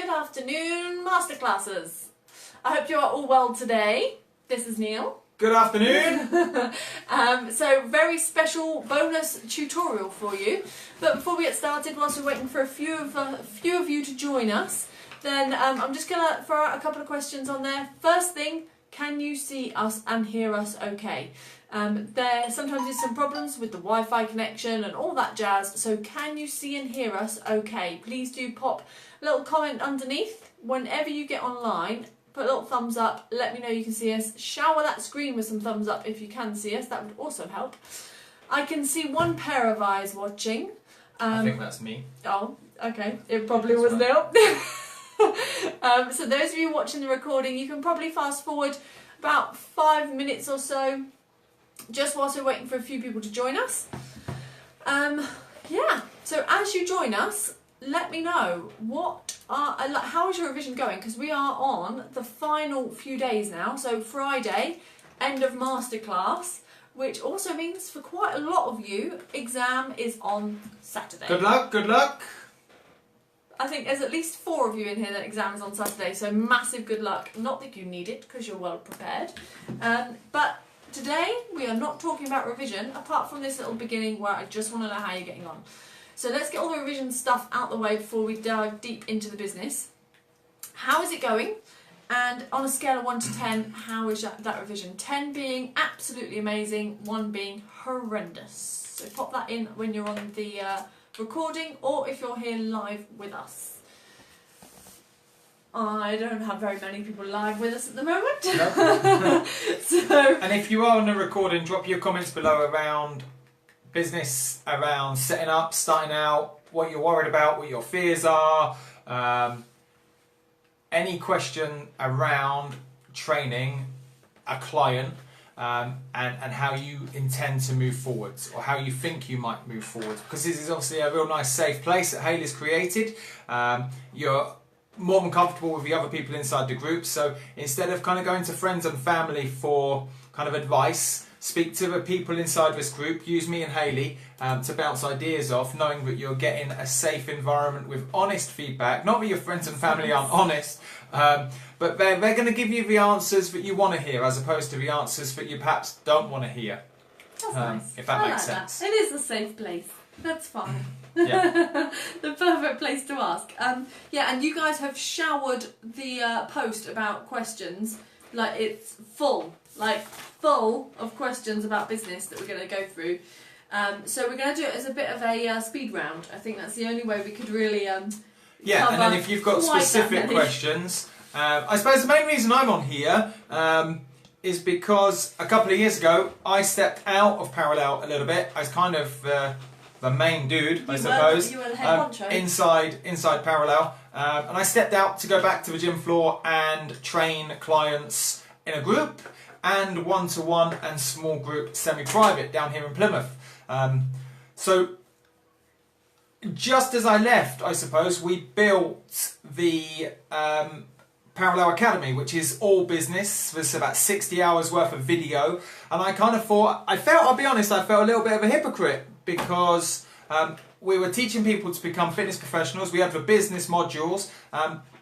Good afternoon, masterclassers. I hope you are all well today. This is Neil. Good afternoon. So very special bonus tutorial for you. But before we get started, whilst we're waiting for a few of you to join us, then I'm just going to throw out a couple of questions on there. First thing, can you see us and hear us okay? There sometimes is some problems with the Wi-Fi connection and all that jazz, so can you see and hear us okay? Please do pop a little comment underneath whenever you get online. Put a little thumbs up, let me know you can see us. Shower that screen with some thumbs up if you can see us, that would also help. I can see one pair of eyes watching. I think that's me. Oh, okay, it probably was Neil. So those of you watching the recording, you can probably fast forward about 5 minutes or so, just whilst we're waiting for a few people to join us. Yeah, so as you join us, let me know how is your revision going, because we are on the final few days now. So Friday, end of masterclass, which also means for quite a lot of you, exam is on Saturday. Good luck, good luck. I think there's at least 4 of you in here that exam is on Saturday, so massive good luck. Not that you need it, because you're well prepared. But today, we are not talking about revision, apart from this little beginning where I just want to know how you're getting on. So let's get all the revision stuff out the way before we dive deep into the business. How is it going? And on a scale of 1 to 10, how is that revision? 10 being absolutely amazing, 1 being horrendous. So pop that in when you're on the recording, or if you're here live with us. I don't have very many people live with us at the moment. No. So, and if you are on the recording, drop your comments below around business, around setting up, starting out, what you're worried about, what your fears are, any question around training a client, and how you intend to move forwards, or how you think you might move forwards, because this is obviously a real nice safe place that Hayley's created. You're more than comfortable with the other people inside the group, so instead of kind of going to friends and family for kind of advice, speak to the people inside this group, use me and Hayley to bounce ideas off, knowing that you're getting a safe environment with honest feedback. Not that your friends and family aren't honest, but they're going to give you the answers that you want to hear, as opposed to the answers that you perhaps don't want to hear. That's nice. If that makes sense. It is a safe place. That's fine. Yeah. The perfect place to ask. Yeah, and you guys have showered the post about questions. Like, it's full of questions about business that we're going to go through. So we're going to do it as a bit of a speed round. I think that's the only way we could really yeah, and then if you've got specific questions, I suppose the main reason I'm on here is because a couple of years ago I stepped out of Parallel a little bit. I was kind of the main dude, I suppose, you were the head honcho. inside Parallel, and I stepped out to go back to the gym floor and train clients in a group and one-to-one and small group semi-private down here in Plymouth. So just as I left, I suppose, we built the Parallel Academy, which is all business. There's about 60 hours worth of video, and I kind of thought, I'll be honest, I felt a little bit of a hypocrite, because we were teaching people to become fitness professionals. We had the business modules,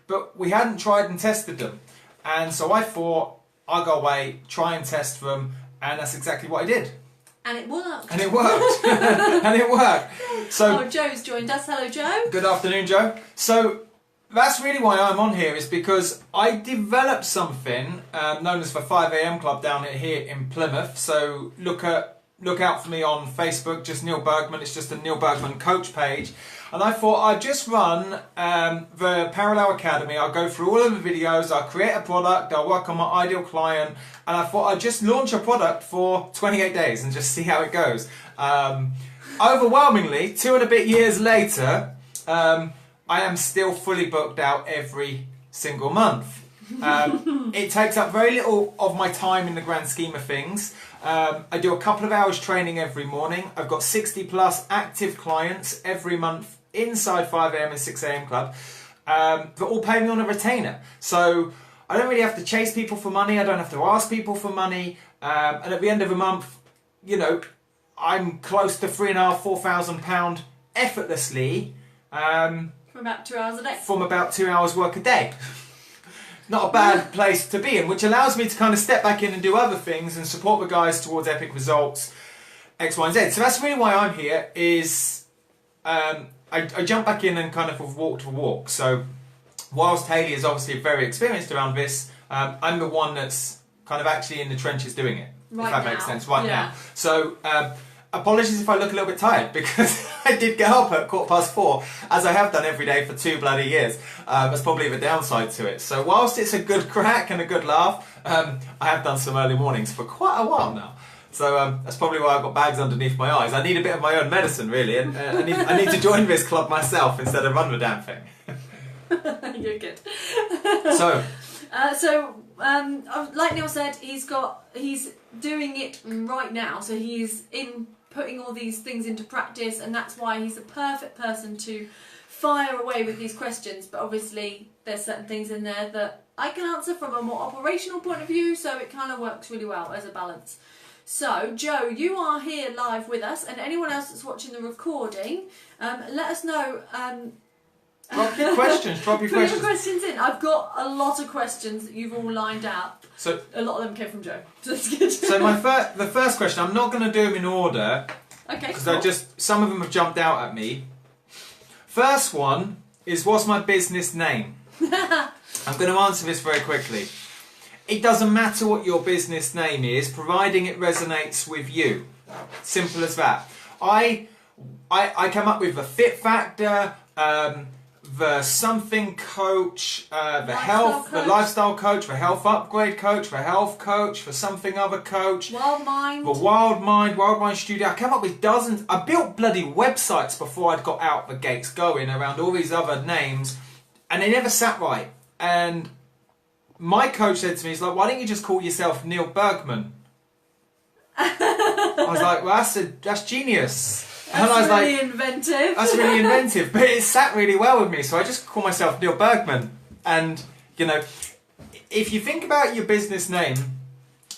but we hadn't tried and tested them. And so I thought, I'll go away, try and test them, and that's exactly what I did. And it worked. And it worked. And it worked. So, oh, Joe's joined us. Hello, Joe. Good afternoon, Joe. So that's really why I'm on here, is because I developed something known as the 5 AM Club down here in Plymouth. So look out for me on Facebook, just Neil Bergman. It's just a Neil Bergman coach page. And I thought I'd just run the Parallel Academy. I'll go through all of the videos, I'll create a product, I'll work on my ideal client, and I thought I'd just launch a product for 28 days and just see how it goes. Overwhelmingly, 2 and a bit years later, I am still fully booked out every single month. It takes up very little of my time in the grand scheme of things. I do a couple of hours training every morning. I've got 60 plus active clients every month inside 5 AM and 6 AM Club that all pay me on a retainer. So I don't really have to chase people for money. I don't have to ask people for money. And at the end of the month, you know, I'm close to £3,500, £4,000 effortlessly From about 2 hours a day. From about 2 hours work a day. Not a bad place to be in, which allows me to kind of step back in and do other things and support the guys towards epic results, X, Y, and Z. So that's really why I'm here, is I jump back in and kind of walk the walk. So whilst Hayley is obviously very experienced around this, I'm the one that's kind of actually in the trenches doing it, right if that now. makes sense, right now. So apologies if I look a little bit tired, because I did get up at 4:15, as I have done every day for 2 bloody years. That's probably the downside to it. So whilst it's a good crack and a good laugh, I have done some early mornings for quite a while now. So that's probably why I've got bags underneath my eyes. I need a bit of my own medicine, really, and I need to join this club myself instead of run the damn thing. You're good. So like Neil said, he's doing it right now. So he's putting all these things into practice, and that's why he's the perfect person to fire away with these questions. But obviously, there's certain things in there that I can answer from a more operational point of view, so it kind of works really well as a balance. So, Joe, you are here live with us, and anyone else that's watching the recording, let us know. Drop your questions. Put your questions in. I've got a lot of questions that you've all lined up. So a lot of them came from Joe. So that's good. So the first question, I'm not going to do them in order. Okay. Because some of them have jumped out at me. First one is, what's my business name? I'm going to answer this very quickly. It doesn't matter what your business name is, providing it resonates with you. Simple as that. I came up with the Fit Factor, the something coach, the lifestyle coach, the health upgrade coach, the health coach, the something other coach, Wild Mind, the Wild Mind Studio. I came up with dozens. I built bloody websites before I'd got out the gates going around all these other names, and they never sat right. And my coach said to me, he's like, why don't you just call yourself Neil Bergman? I was like, well, that's genius. That's really inventive. That's really inventive, but it sat really well with me, so I just call myself Neil Bergman. And, you know, if you think about your business name,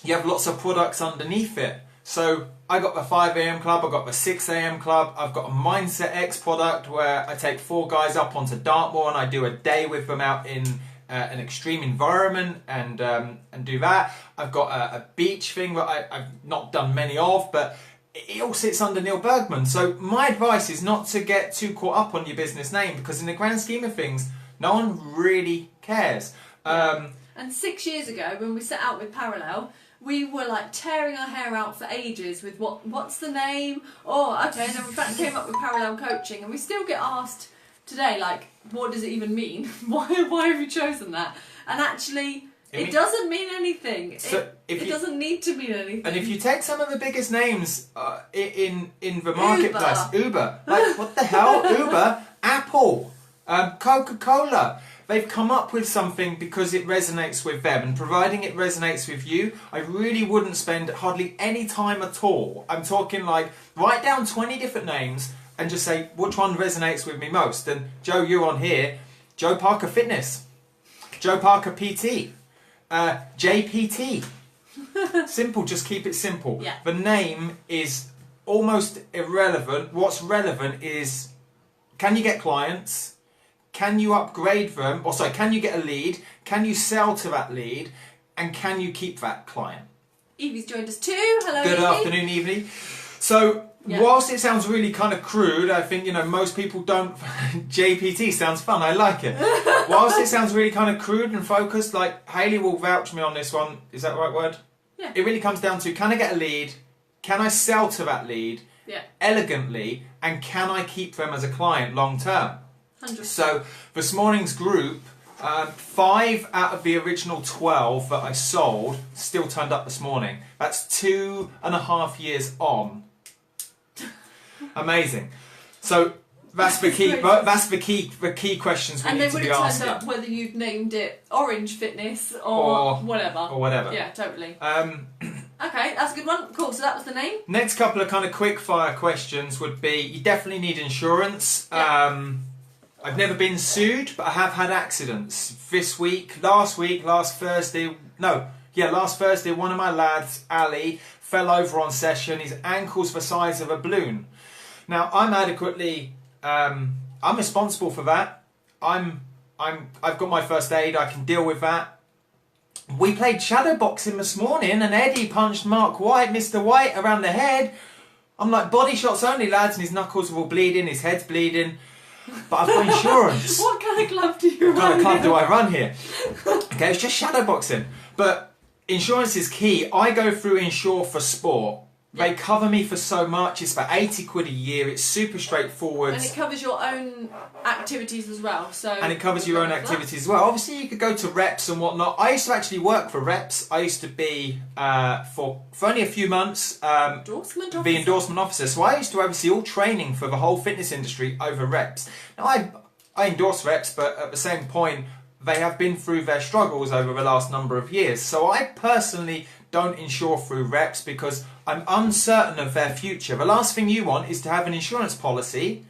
you have lots of products underneath it. So I got the 5 AM club, I've got the 6 AM club, I've got a Mindset X product where I take 4 guys up onto Dartmoor and I do a day with them out in an extreme environment and do that. I've got a beach thing that I've not done many of, but it all sits under Neil Bergman. So my advice is not to get too caught up on your business name, because in the grand scheme of things, no one really cares. And 6 years ago, when we set out with Parallel, we were like tearing our hair out for ages with what's the name? Oh, okay, and then we came up with Parallel Coaching, and we still get asked today, like, what does it even mean? Why have you chosen that? And actually, it doesn't mean anything. So it doesn't need to mean anything. And if you take some of the biggest names in the marketplace, Uber, like, what the hell? Uber, Apple, Coca-Cola. They've come up with something because it resonates with them, and providing it resonates with you, I really wouldn't spend hardly any time at all. I'm talking like, write down 20 different names and just say, which one resonates with me most? And Joe, you're on here. Joe Parker Fitness. Joe Parker PT. JPT. Simple, just keep it simple. Yeah. The name is almost irrelevant. What's relevant is, can you get clients? Can you upgrade them? Or sorry, can you get a lead? Can you sell to that lead? And can you keep that client? Evie's joined us too. Hello, Good Evie. afternoon, Evie. So, whilst it sounds really kind of crude, I think, you know, most people don't... JPT sounds fun, I like it. Whilst it sounds really kind of crude and focused, like, Hayley will vouch me on this one. Is that the right word? Yeah. It really comes down to, can I get a lead? Can I sell to that lead elegantly? And can I keep them as a client long term? 100%. So, this morning's group, 5 out of the original 12 that I sold still turned up this morning. That's 2.5 years on. Amazing. So that's the key. That's the key questions we need to be asking. And they would have turned up whether you'd named it Orange Fitness or whatever. Or whatever. Yeah, totally. Okay, that's a good one. Cool. So that was the name. Next couple of kind of quick fire questions would be: you definitely need insurance. Yeah. I've never been sued, but I have had accidents. Last Thursday, one of my lads, Ali, fell over on session. His ankle's the size of a balloon. Now, I'm responsible for that. I've got my first aid. I can deal with that. We played shadow boxing this morning, and Eddie punched Mark White, Mr. White, around the head. I'm like, body shots only, lads, and his knuckles are all bleeding, his head's bleeding. But I've got insurance. What kind of club do you run? What kind of club do I run here? Okay, it's just shadow boxing. But insurance is key. I go through Insure for Sport. They cover me for so much. It's about 80 quid a year. It's super straightforward. And it covers your own activities as well. And it covers your own activities as well. Obviously, you could go to reps and whatnot. I used to actually work for reps. I used to be, for only a few months, the endorsement officer. So I used to oversee all training for the whole fitness industry over reps. Now, I endorse reps, but at the same point, they have been through their struggles over the last number of years. So I personally don't insure through reps because I'm uncertain of their future. The last thing you want is to have an insurance policy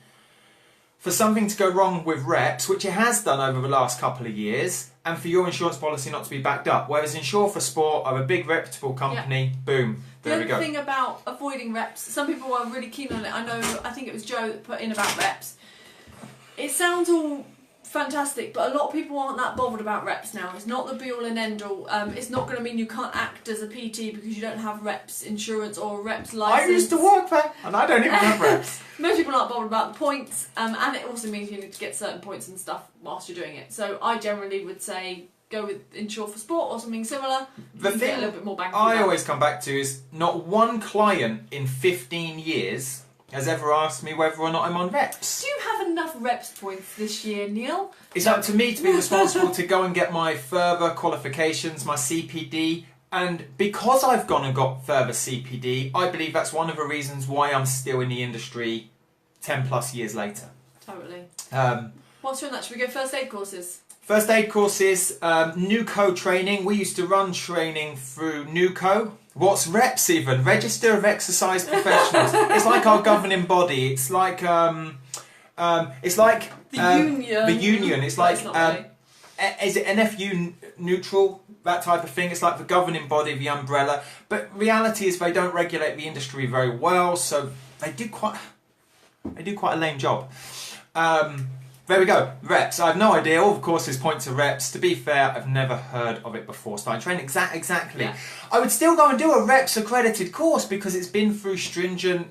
for something to go wrong with reps, which it has done over the last couple of years, and for your insurance policy not to be backed up. Whereas Insure for Sport are a big reputable company, boom, there we go. The other thing about avoiding reps, some people are really keen on it. I think it was Joe that put in about reps. It sounds all fantastic, but a lot of people aren't that bothered about reps now. It's not the be all and end all. It's not going to mean you can't act as a PT because you don't have reps insurance or reps license. I used to work there and I don't even have reps. Most people aren't bothered about the points, and it also means you need to get certain points and stuff whilst you're doing it. So I generally would say go with Insure for Sport or something similar. The thing get a little bit more bang for I your buck. always come back to is not one client in 15 years has ever asked me whether or not I'm on reps. Do you have enough reps points this year, Neil? It's up to me to be responsible to go and get my further qualifications, my CPD, and because I've gone and got further CPD, I believe that's one of the reasons why I'm still in the industry 10 plus years later. Totally. What's your on that? Should we go first aid courses? First aid courses, NUCO training. We used to run training through NUCO. What's reps even? Register of Exercise Professionals. It's like our governing body. It's like the union. The union. It's like really. Is it NFU neutral? That type of thing. It's like the governing body, the umbrella. But reality is they don't regulate the industry very well, so they do quite a lame job. There we go, reps. I have no idea. All the courses point to reps. To be fair, I've never heard of it before. Starting training, exactly. Yeah. I would still go and do a reps accredited course because it's been through stringent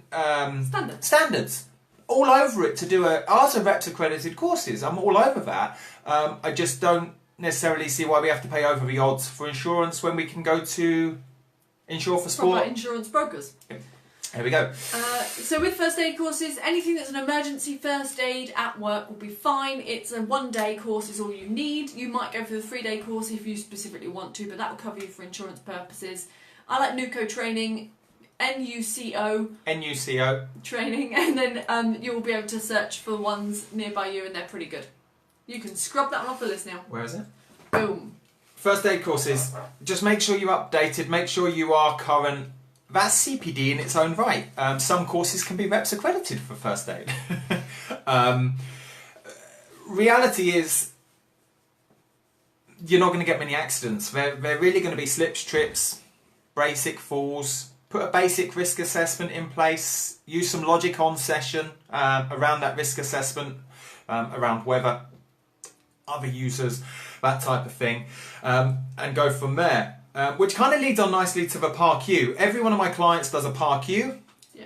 standards. All over it to do ours are reps accredited courses. I'm all over that. I just don't necessarily see why we have to pay over the odds for insurance when we can go to Insure for Sport. Proper insurance brokers. Here we go. So with first aid courses, anything that's an emergency first aid at work will be fine. It's a 1-day course is all you need. You might go for the 3-day course if you specifically want to, but that will cover you for insurance purposes. I like NUCO training, NUCO training, and then you'll be able to search for ones nearby you, and they're pretty good. You can scrub that one off the list now. Where is it? Boom. First aid courses. Just make sure you're updated. Make sure you are current. That's CPD in its own right. Some courses can be reps accredited for first aid. Reality is, you're not going to get many accidents. They're really going to be slips, trips, basic falls. Put a basic risk assessment in place. Use some logic on session around that risk assessment, around weather, other users, that type of thing, and go from there. Which kind of leads on nicely to the PARQ. Every one of my clients does a PARQ. Yeah.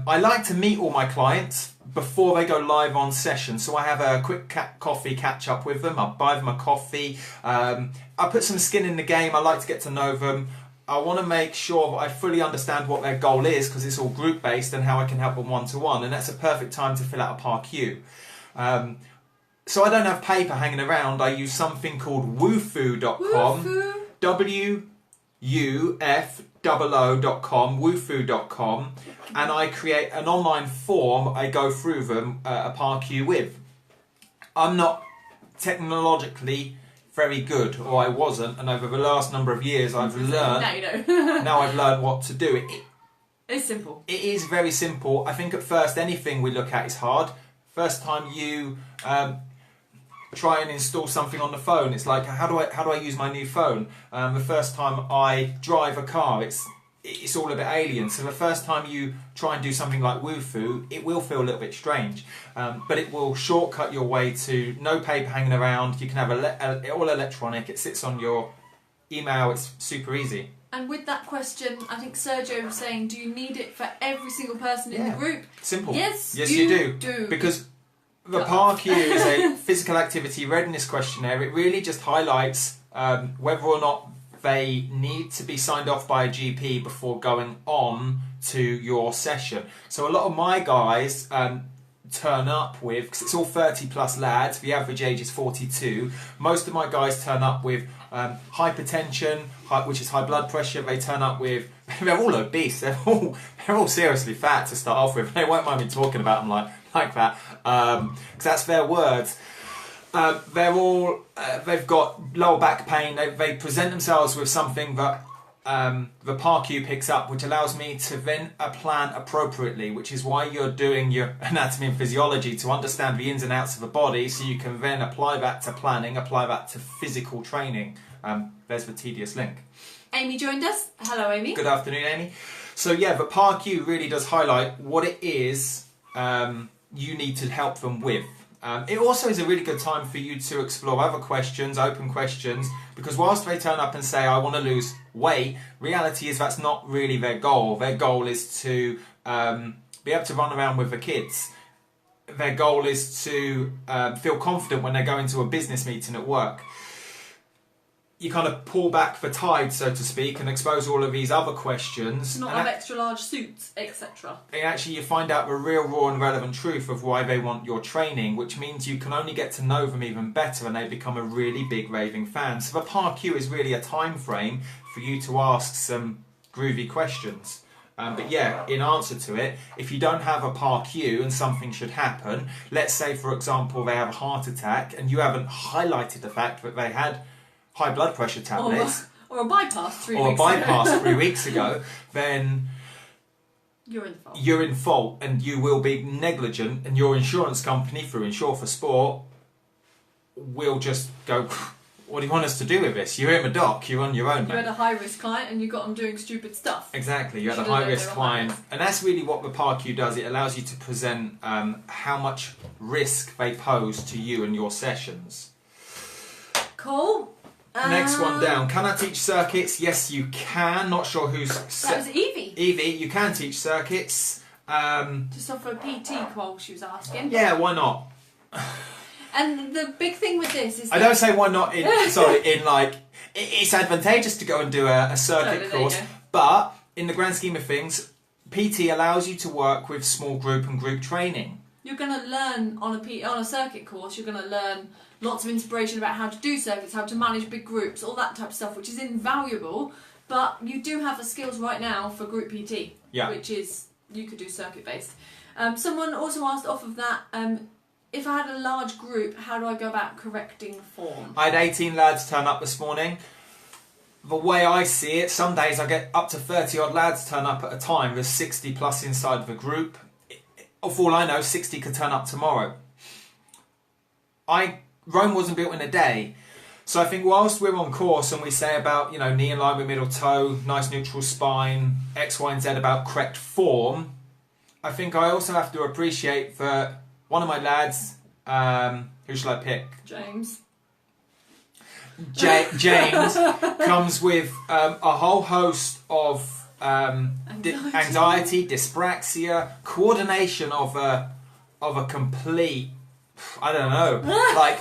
I like to meet all my clients before they go live on session. So I have a quick coffee catch up with them. I buy them a coffee. I put some skin in the game. I like to get to know them. I want to make sure that I fully understand what their goal is because it's all group based and how I can help them one-to-one. And that's a perfect time to fill out a PARQ. So I don't have paper hanging around. I use something called woofu.com. WUFOO.com, woofu.com, and I create an online form I go through them a PARQ with. I'm not technologically very good, or I wasn't, and over the last number of years I've learned. Now you know. Now I've learned what to do. It's simple. It is very simple. I think at first anything we look at is hard. First time you try and install something on the phone, it's like how do I use my new phone? The first time I drive a car, it's it's all a bit alien. So the first time you try and do something like Woofu, it will feel a little bit strange, but it will shortcut your way to no paper hanging around. You can have all electronic. It sits on your email. It's super easy. And with that question, I think Sergio was saying, do you need it for every single person in the group? Simple. Yes, you do. Because the PARQ is a physical activity readiness questionnaire. It really just highlights whether or not they need to be signed off by a GP before going on to your session. So a lot of my guys turn up with, because it's all 30 plus lads, the average age is 42, most of my guys turn up with hypertension, which is high blood pressure. They turn up with, they're all obese, they're all seriously fat to start off with. They won't mind me talking about them like that, because that's their words. They've got lower back pain. They present themselves with something that the PARQ picks up, which allows me to then plan appropriately, which is why you're doing your anatomy and physiology, to understand the ins and outs of the body, so you can then apply that to planning, apply that to physical training. There's the tedious link. Amy joined us. Hello, Amy. Good afternoon, Amy. So yeah, the PARQ really does highlight what it is you need to help them with. It also is a really good time for you to explore other questions, open questions, because whilst they turn up and say, I want to lose weight, reality is that's not really their goal. Their goal is to be able to run around with the kids. Their goal is to feel confident when they go into a business meeting at work. You kind of pull back the tide, so to speak, and expose all of these other questions. Not have extra large suits, etc. And actually, you find out the real, raw and relevant truth of why they want your training, which means you can only get to know them even better and they become a really big raving fan. So the PARQ is really a time frame for you to ask some groovy questions. But yeah, in answer to it, if you don't have a PARQ and something should happen, let's say, for example, they have a heart attack and you haven't highlighted the fact that they had high blood pressure tablets, or a bypass 3 weeks ago. 3 weeks ago, then you're in fault. You're in fault, and you will be negligent, and your insurance company, through Insure for Sport, will just go, what do you want us to do with this? You're in the dock, you're on your own, You had a high-risk client and you got them doing stupid stuff. Exactly, you had a high-risk client. And that's really what the PARQ does. It allows you to present how much risk they pose to you and your sessions. Cool. Next one down. Can I teach circuits? Yes, you can. Not sure who's... That was Evie. Evie, you can teach circuits. Just off a PT qual, she was asking. Yeah, why not? And the big thing with this is... I don't say why not in... it's advantageous to go and do a circuit course, but in the grand scheme of things, PT allows you to work with small group and group training. You're going to learn on a circuit course, you're going to learn lots of inspiration about how to do circuits, how to manage big groups, all that type of stuff, which is invaluable. But you do have the skills right now for group PT, which is, you could do circuit based. Someone also asked off of that, if I had a large group, how do I go about correcting form? I had 18 lads turn up this morning. The way I see it, some days I get up to 30 odd lads turn up at a time. There's 60 plus inside the group. For all I know, 60 could turn up tomorrow. Rome wasn't built in a day. So I think whilst we're on course and we say about, knee in line with middle toe, nice neutral spine, X, Y and Z about correct form, I think I also have to appreciate that one of my lads, who shall I pick? James. James comes with a whole host of anxiety, dyspraxia, coordination of a complete, I don't know, like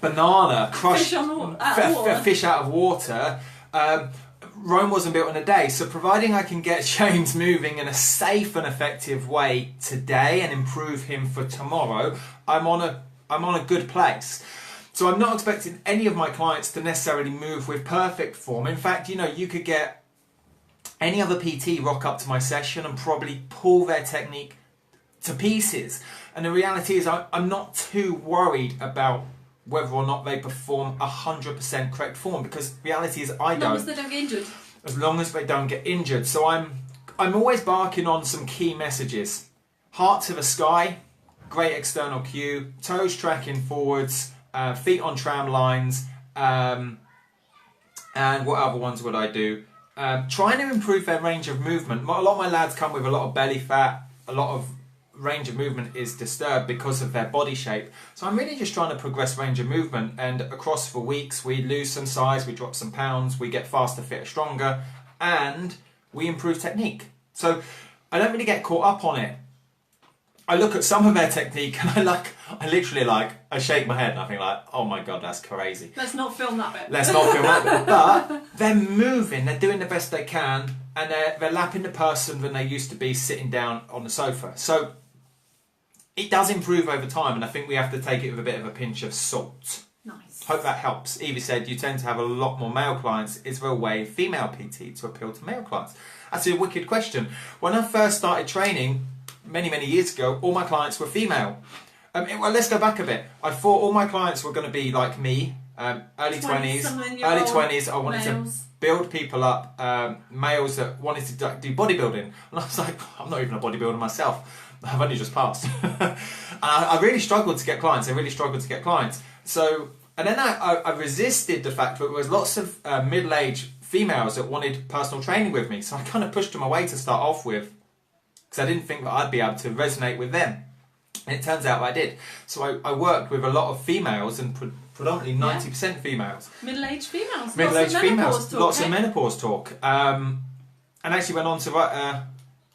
banana crushed fish out of water. Rome wasn't built in a day, so providing I can get James moving in a safe and effective way today and improve him for tomorrow, I'm on a good place. So I'm not expecting any of my clients to necessarily move with perfect form. In fact, you could get any other PT rock up to my session and probably pull their technique to pieces. And the reality is I'm not too worried about whether or not they perform 100% correct form, because reality is I don't. As long as they don't get injured. As long as they don't get injured. So I'm always barking on some key messages. Heart to the sky, great external cue, toes tracking forwards, feet on tram lines, and what other ones would I do? trying to improve their range of movement. A lot of my lads come with a lot of belly fat, a lot of range of movement is disturbed because of their body shape. So I'm really just trying to progress range of movement, and across for weeks we lose some size, we drop some pounds, we get faster, fitter, stronger, and we improve technique. So I don't really get caught up on it. I look at some of their technique and I shake my head and I think like, oh my God, that's crazy. Let's not film that bit. Let's not film that bit. But they're moving, they're doing the best they can, and they're lapping the person than they used to be sitting down on the sofa. So it does improve over time, and I think we have to take it with a bit of a pinch of salt. Nice. Hope that helps. Evie said you tend to have a lot more male clients. Is there a way female PT to appeal to male clients? That's a wicked question. When I first started training many years ago, all my clients were female. Well, let's go back a bit. I thought all my clients were going to be like me, early 20s. I wanted to build people up, males that wanted to do bodybuilding. And I was like, I'm not even a bodybuilder myself. I've only just passed. And I really struggled to get clients. So, and then I resisted the fact that there was lots of middle-aged females that wanted personal training with me. So I kind of pushed them away to start off with, because I didn't think that I'd be able to resonate with them. And it turns out I did. So I worked with a lot of females, and predominantly 90% females. Middle-aged females. Middle-aged females. Lots of menopause talk. And actually went on to write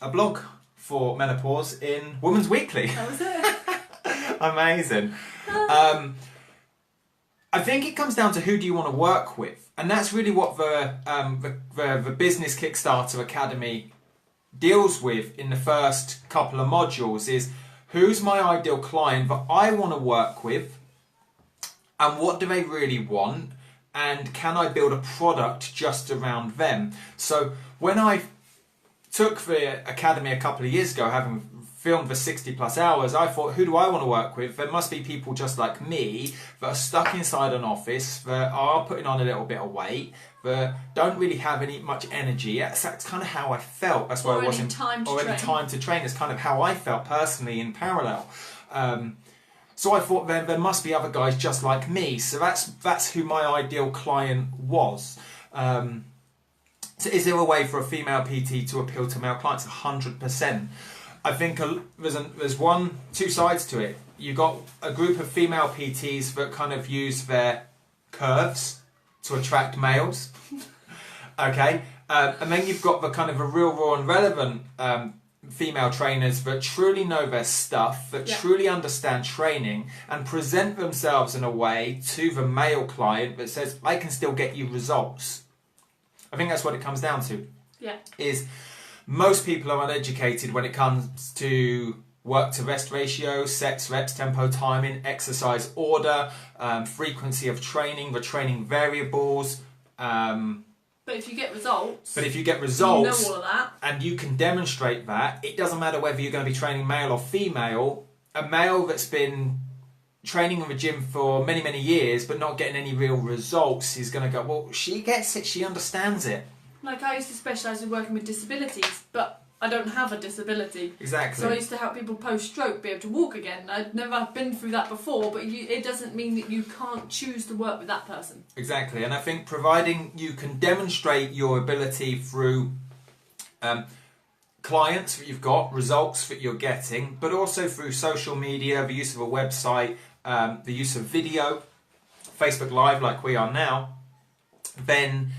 a blog for menopause in Women's Weekly. That was it. Amazing. I think it comes down to who do you want to work with, and that's really what the Business Kickstarter Academy deals with in the first couple of modules. Is who's my ideal client that I want to work with, and what do they really want, and can I build a product just around them? So when I took the Academy a couple of years ago, having filmed for 60+ hours, I thought, who do I want to work with? There must be people just like me that are stuck inside an office, that are putting on a little bit of weight, that don't really have much energy. That's kind of how I felt. That's why I wasn't time to train. It's kind of how I felt personally in parallel. So I thought there must be other guys just like me. So that's who my ideal client was. So is there a way for a female PT to appeal to male clients? 100%. I think there's two sides to it. You've got a group of female PTs that kind of use their curves to attract males. Okay, and then you've got the kind of a real raw and relevant female trainers that truly know their stuff, that truly understand training, and present themselves in a way to the male client that says, I can still get you results. I think that's what it comes down to. Yeah. Is most people are uneducated when it comes to work to rest ratio, sets, reps, tempo, timing, exercise order, frequency of training, the training variables. But if you get results, you know all of that, and you can demonstrate that, it doesn't matter whether you're going to be training male or female. A male that's been training in the gym for many years but not getting any real results is going to go, well, she gets it, she understands it. Like I used to specialise in working with disabilities, but I don't have a disability. Exactly. So I used to help people post-stroke be able to walk again. I'd never been through that before, but it doesn't mean that you can't choose to work with that person. Exactly, and I think providing you can demonstrate your ability through clients that you've got, results that you're getting, but also through social media, the use of a website, the use of video, Facebook Live like we are now, then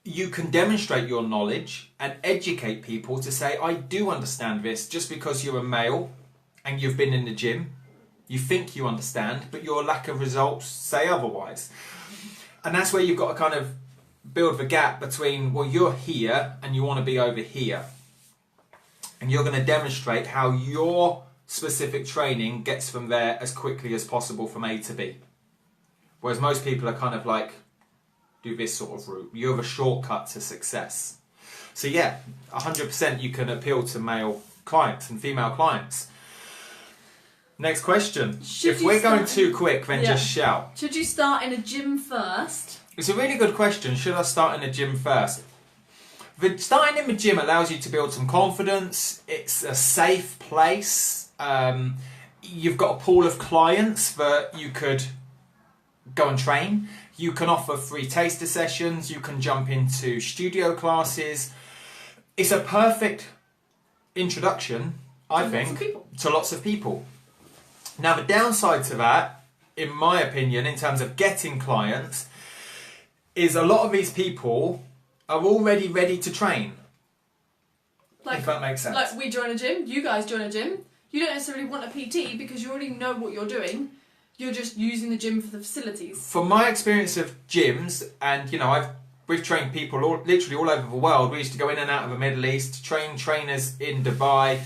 you can demonstrate your knowledge and educate people to say, I do understand this. Just because you're a male and you've been in the gym, you think you understand, but your lack of results say otherwise. And that's where you've got to kind of build the gap between, well, you're here and you want to be over here. And you're going to demonstrate how your specific training gets from there as quickly as possible from A to B. Whereas most people are kind of like, do this sort of route. You have a shortcut to success. So yeah, 100% you can appeal to male clients and female clients. Next question. If we're going too quick, then just shout. Should you start in a gym first? It's a really good question. Should I start in a gym first? Starting in the gym allows you to build some confidence. It's a safe place. You've got a pool of clients that you could go and train. You can offer free taster sessions. You can jump into studio classes. It's a perfect introduction, I think, to lots of people. Now, the downside to that, in my opinion, in terms of getting clients, is a lot of these people are already ready to train. Like, if that makes sense. Like we join a gym, you guys join a gym. You don't necessarily want a PT because you already know what you're doing. You're just using the gym for the facilities. From my experience of gyms, and you know, we've trained people literally all over the world. We used to go in and out of the Middle East, train trainers in Dubai,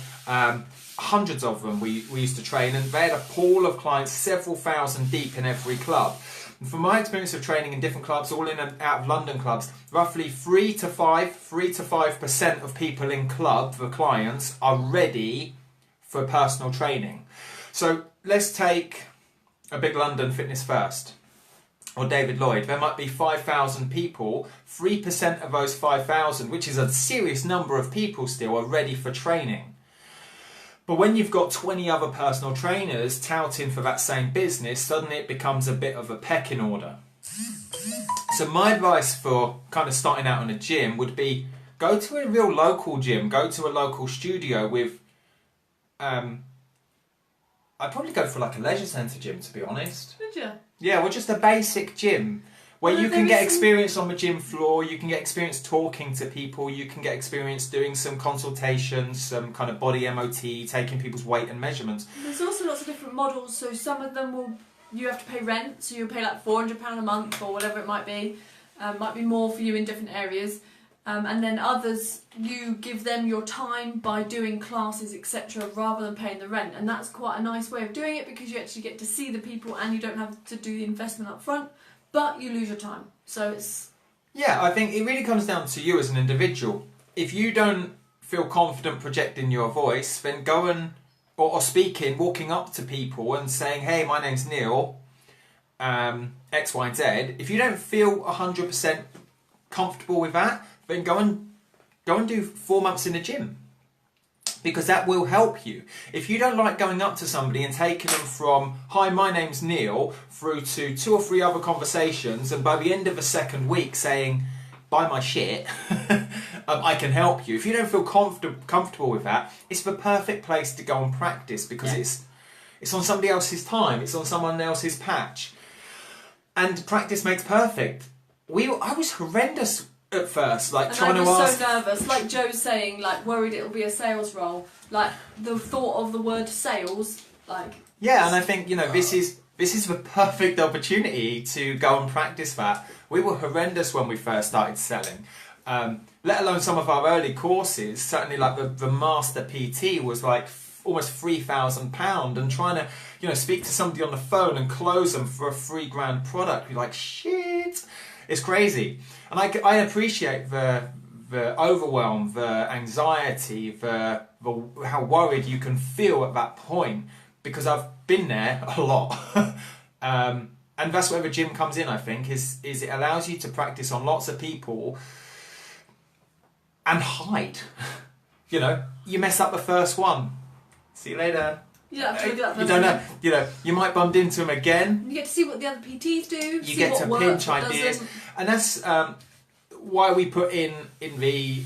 hundreds of them we used to train, and they had a pool of clients, several thousand deep in every club. And from my experience of training in different clubs, all in and out of London clubs, roughly 3 to 5% of people in club, the clients, are ready for personal training. So let's take a big London Fitness First or David Lloyd. There might be 5,000 people. 3% of those 5,000, which is a serious number of people still, are ready for training. But when you've got 20 other personal trainers touting for that same business, suddenly it becomes a bit of a pecking order. So my advice for kind of starting out in a gym would be go to a real local gym, go to a local studio with, I'd probably go for like a leisure centre gym, to be honest. Would you? Yeah, well, just a basic gym where you can get experience on the gym floor, you can get experience talking to people, you can get experience doing some consultations, some kind of body MOT, taking people's weight and measurements. There's also lots of different models, so some of them you have to pay rent, so you'll pay like £400 a month or whatever it might be. Might be more for you in different areas. And then others, you give them your time by doing classes, etc., rather than paying the rent. And that's quite a nice way of doing it because you actually get to see the people and you don't have to do the investment up front, but you lose your time. So it's... Yeah, I think it really comes down to you as an individual. If you don't feel confident projecting your voice, then go and, or speaking, walking up to people and saying, hey, my name's Neil, X, Y, and Z. If you don't feel 100% comfortable with that, then go and do 4 months in a gym, because that will help you. If you don't like going up to somebody and taking them from, hi, my name's Neil, through to 2 or 3 other conversations, and by the end of the second week saying, buy my shit, I can help you. If you don't feel comfortable with that, it's the perfect place to go and practice, because it's on somebody else's time, it's on someone else's patch. And practice makes perfect. I was horrendous at first, like, trying to ask. I was so nervous, like Joe's saying, like worried it'll be a sales role. Like the thought of the word sales, like. Yeah, and I think, you know, this is the perfect opportunity to go and practice that. We were horrendous when we first started selling. Let alone some of our early courses. Certainly, like the Master PT was like almost £3,000, and trying to, you know, speak to somebody on the phone and close them for a £3,000 product. You're like, shit. It's crazy. And I appreciate the overwhelm, the anxiety, how worried you can feel at that point, because I've been there a lot. And that's where the gym comes in, I think, is it allows you to practice on lots of people and hide. You know, you mess up the first one. See you later. You don't have to look at that person. You don't know. You know, you might bump into them again. You get to see what the other PTs do. You get to pinch ideas, and that's why we put in the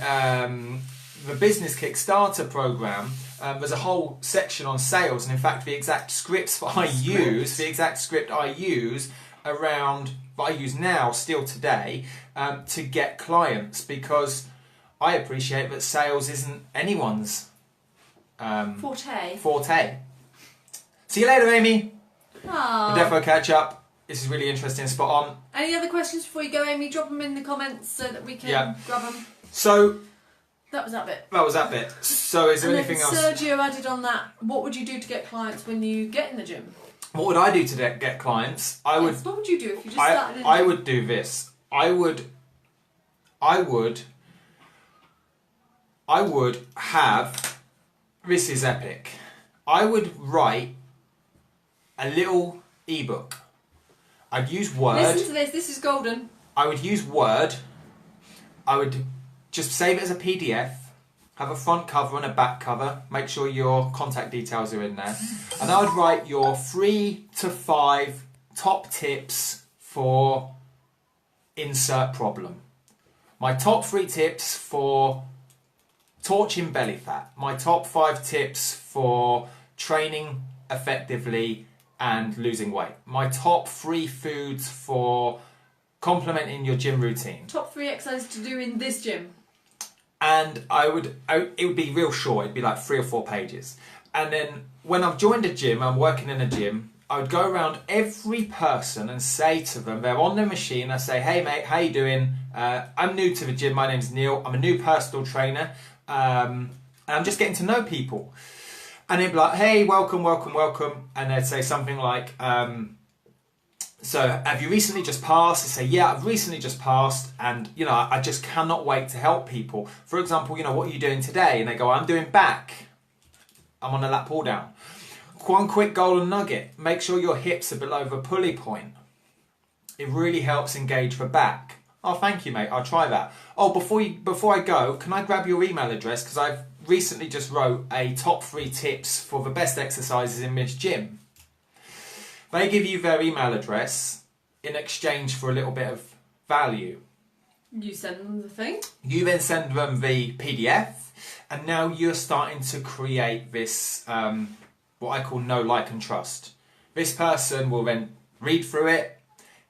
business Kickstarter program. There's a whole section on sales, and in fact, the exact scripts that I use, the exact script I use around that I use now, still today, to get clients, because I appreciate that sales isn't anyone's forte. See you later, Amy. Aww. We'll defo catch up. This is really interesting. Spot on. Any other questions before you go, Amy? Drop them in the comments so that we can grab them. So that was that bit. That was that bit. So is there anything else? Sergio added on that. What would you do to get clients when you get in the gym? What would I do to get clients? What would you do if you just started in the gym? I would do this. I would have. This is epic. I would write a little ebook. I'd use Word. Listen to this. This is golden. I would use Word. I would just save it as a PDF. Have a front cover and a back cover. Make sure your contact details are in there. And I would write your 3 to 5 top tips for insert problem. My top 3 tips for torching belly fat. My top 5 tips for training effectively and losing weight. My top 3 foods for complementing your gym routine. Top 3 exercises to do in this gym. And it would be real short. It'd be like 3 or 4 pages. And then when I've joined a gym, I'm working in a gym, I would go around every person and say to them, they're on their machine, I say, hey mate, how you doing? I'm new to the gym, my name's Neil, I'm a new personal trainer, and I'm just getting to know people. And they'd be like, hey, welcome, welcome, welcome. And they'd say something like, so have you recently just passed? I say, yeah, I've recently just passed, and you know, I just cannot wait to help people. For example, you know, what are you doing today? And they go, I'm doing back. I'm on a lat pull down. One quick golden nugget, make sure your hips are below the pulley point. It really helps engage the back. Oh, thank you, mate, I'll try that. Oh, before I go, can I grab your email address? Because I've recently just wrote a top 3 tips for the best exercises in this gym. They give you their email address in exchange for a little bit of value. You send them the thing. You then send them the PDF, and now you're starting to create this, what I call know, like and trust. This person will then read through it,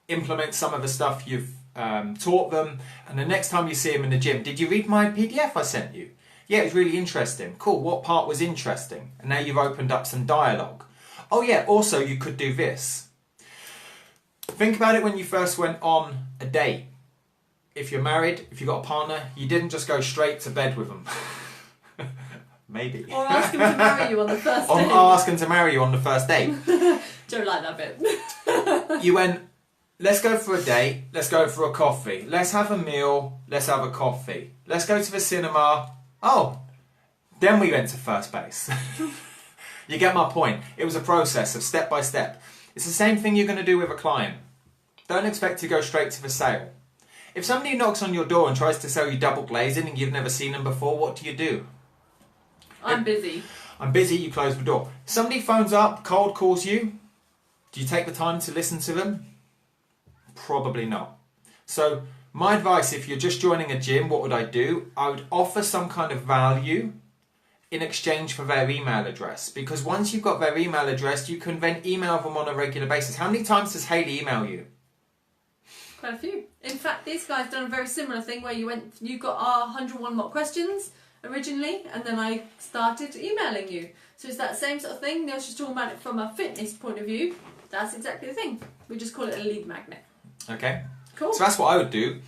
implement some of the stuff you've taught them, and the next time you see them in the gym, did you read my PDF I sent you? Yeah, it was really interesting. Cool, what part was interesting? And now you've opened up some dialogue. Oh yeah, also you could do this. Think about it when you first went on a date. If you're married, if you've got a partner, you didn't just go straight to bed with them. Maybe. Or ask them to marry you on the first date. Or ask them to marry you on the first date. Don't like that bit. You went, let's go for a date, let's go for a coffee. Let's have a meal, let's have a coffee. Let's go to the cinema. Oh, then we went to first base. You get my point. It was a process of step by step. It's the same thing you're going to do with a client. Don't expect to go straight to the sale. If somebody knocks on your door and tries to sell you double glazing and you've never seen them before, what do? I'm busy. I'm busy, you close the door. Somebody phones up, cold calls you. Do you take the time to listen to them? Probably not. So my advice, if you're just joining a gym, what would I do? I would offer some kind of value in exchange for their email address. Because once you've got their email address, you can then email them on a regular basis. How many times does Hayley email you? Quite a few. In fact, these guys done a very similar thing where you got our 101 mock questions originally, and then I started emailing you. So it's that same sort of thing. Neil's just talking about it from a fitness point of view. That's exactly the thing. We just call it a lead magnet. Okay. Cool. So that's what I would do.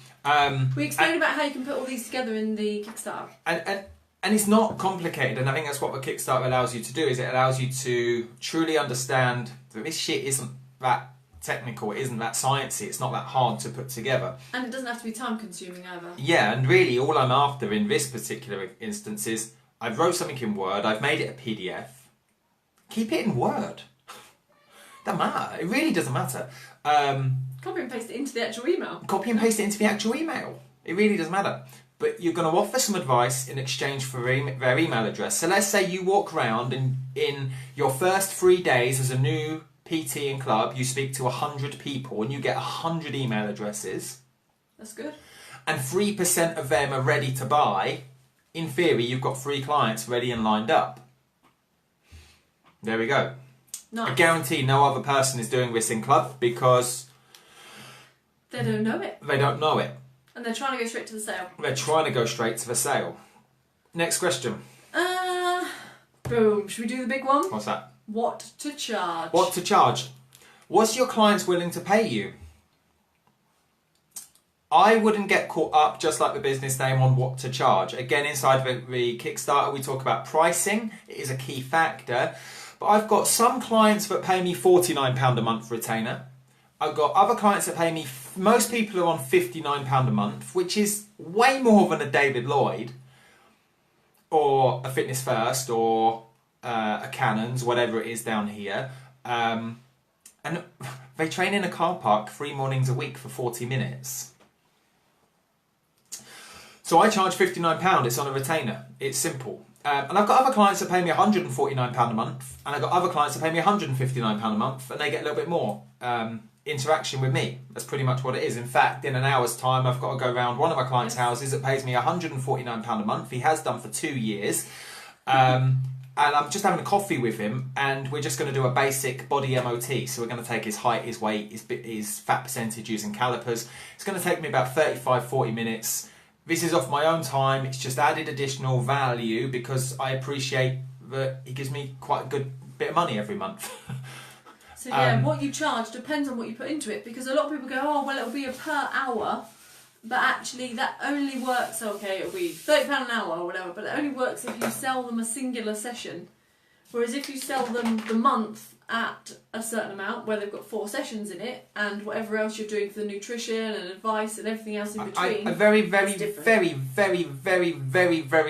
We explained about how you can put all these together in the Kickstarter. And it's not complicated, and I think that's what the Kickstarter allows you to do, is it allows you to truly understand that this shit isn't that technical, it isn't that sciencey, it's not that hard to put together. And it doesn't have to be time consuming either. Yeah, and really all I'm after in this particular instance is I've wrote something in Word, I've made it a PDF. Keep it in Word. Doesn't matter, it really doesn't matter. Copy and paste it into the actual email. Copy and paste it into the actual email. It really doesn't matter. But you're going to offer some advice in exchange for their email address. So let's say you walk around and in your first 3 days as a new PT and club, you speak to 100 people and you get 100 email addresses. That's good. And 3% of them are ready to buy. In theory, you've got 3 clients ready and lined up. There we go. Nice. I guarantee no other person is doing this in club because they don't know it. They don't know it. And they're trying to go straight to the sale. They're trying to go straight to the sale. Next question. Boom. Should we do the big one? What's that? What to charge? What to charge? What's your clients willing to pay you? I wouldn't get caught up, just like the business name, on what to charge. Again, inside the Kickstarter, we talk about pricing. It is a key factor. But I've got some clients that pay me £49 a month retainer. I've got other clients that pay me, most people are on £59 a month, which is way more than a David Lloyd or a Fitness First or a Cannons, whatever it is down here. And they train in a car park 3 mornings a week for 40 minutes. So I charge £59, it's on a retainer, it's simple. And I've got other clients that pay me £149 a month, and I've got other clients that pay me £159 a month, and they get a little bit more. interaction with me. That's pretty much what it is. In fact, in an hour's time, I've got to go around one of my clients' houses that pays me £149 a month. He has done for 2 years. And I'm just having a coffee with him, and we're just going to do a basic body MOT. So we're going to take his height, his weight, his fat percentage using calipers. It's going to take me about 35-40 minutes. This is off my own time. It's just added additional value because I appreciate that he gives me quite a good bit of money every month. So yeah, what you charge depends on what you put into it, because a lot of people go, oh well, it'll be a per hour. But actually that only works, okay, it'll be £30 an hour or whatever, but it only works if you sell them a singular session. Whereas if you sell them the month at a certain amount, where they've got 4 sessions in it, and whatever else you're doing for the nutrition and advice and everything else in between, I very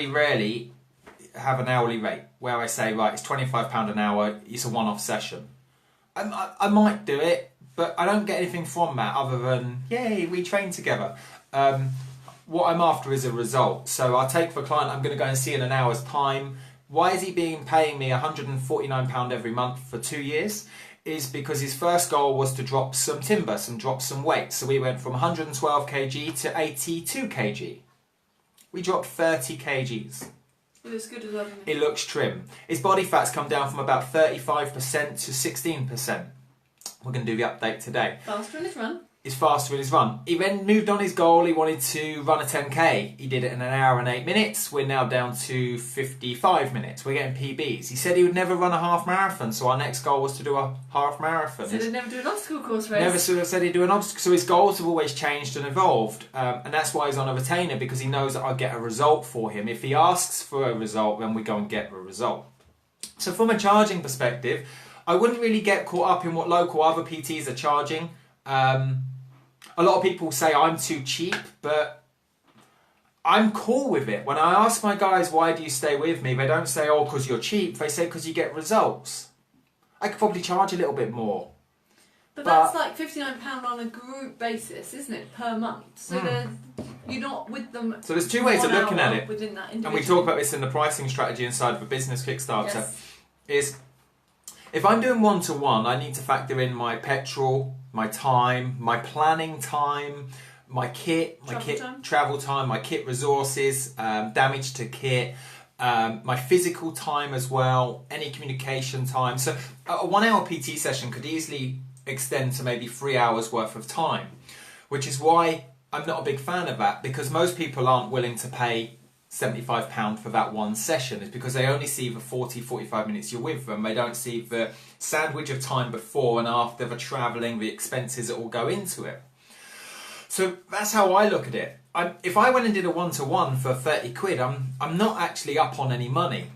rarely have an hourly rate where I say, right, it's £25 an hour, it's a one-off session. I might do it, but I don't get anything from that other than, yay, we train together. What I'm after is a result. So I'll take for a client I'm going to go and see in an hour's time. Why is he paying me £149 every month for 2 years? Is because his first goal was to drop some timber, drop some weight. So we went from 112 kg to 82 kg. We dropped 30 kgs. It looks good as well, doesn't it? It looks trim. His body fat's come down from about 35% to 16%. We're going to do the update today. Faster in his run. Is faster in his run. He then moved on his goal. He wanted to run a 10k. He did it in an hour and 8 minutes. We're now down to 55 minutes. We're getting PBs. He said he would never run a half marathon, so our next goal was to do a half marathon. So he'd never do an obstacle course race. Never said he'd do an obstacle. So his goals have always changed and evolved, and that's why he's on a retainer, because he knows that I'll get a result for him. If he asks for a result, then we go and get a result. So from a charging perspective, I wouldn't really get caught up in what local other PTs are charging. A lot of people say I'm too cheap, but I'm cool with it. When I ask my guys, why do you stay with me? They don't say, oh, because you're cheap. They say, because you get results. I could probably charge a little bit more. But that's like £59 on a group basis, isn't it, per month? So you're not with them. So there's 2 ways of looking at it. Within that and we talk about this in the pricing strategy inside of a business Kickstarter. Yes. Is if I'm doing one-to-one, I need to factor in my petrol, my time, my planning time, my kit, travel time, my kit resources, damage to kit, my physical time as well, any communication time. So a 1 hour PT session could easily extend to maybe 3 hours worth of time, which is why I'm not a big fan of that, because most people aren't willing to pay £75 for that one session. Is because they only see the 40-45 minutes you're with them. They don't see the sandwich of time before and after, the travelling, the expenses that all go into it. So that's how I look at it. If I went and did a one-to-one for 30 quid, I'm not actually up on any money.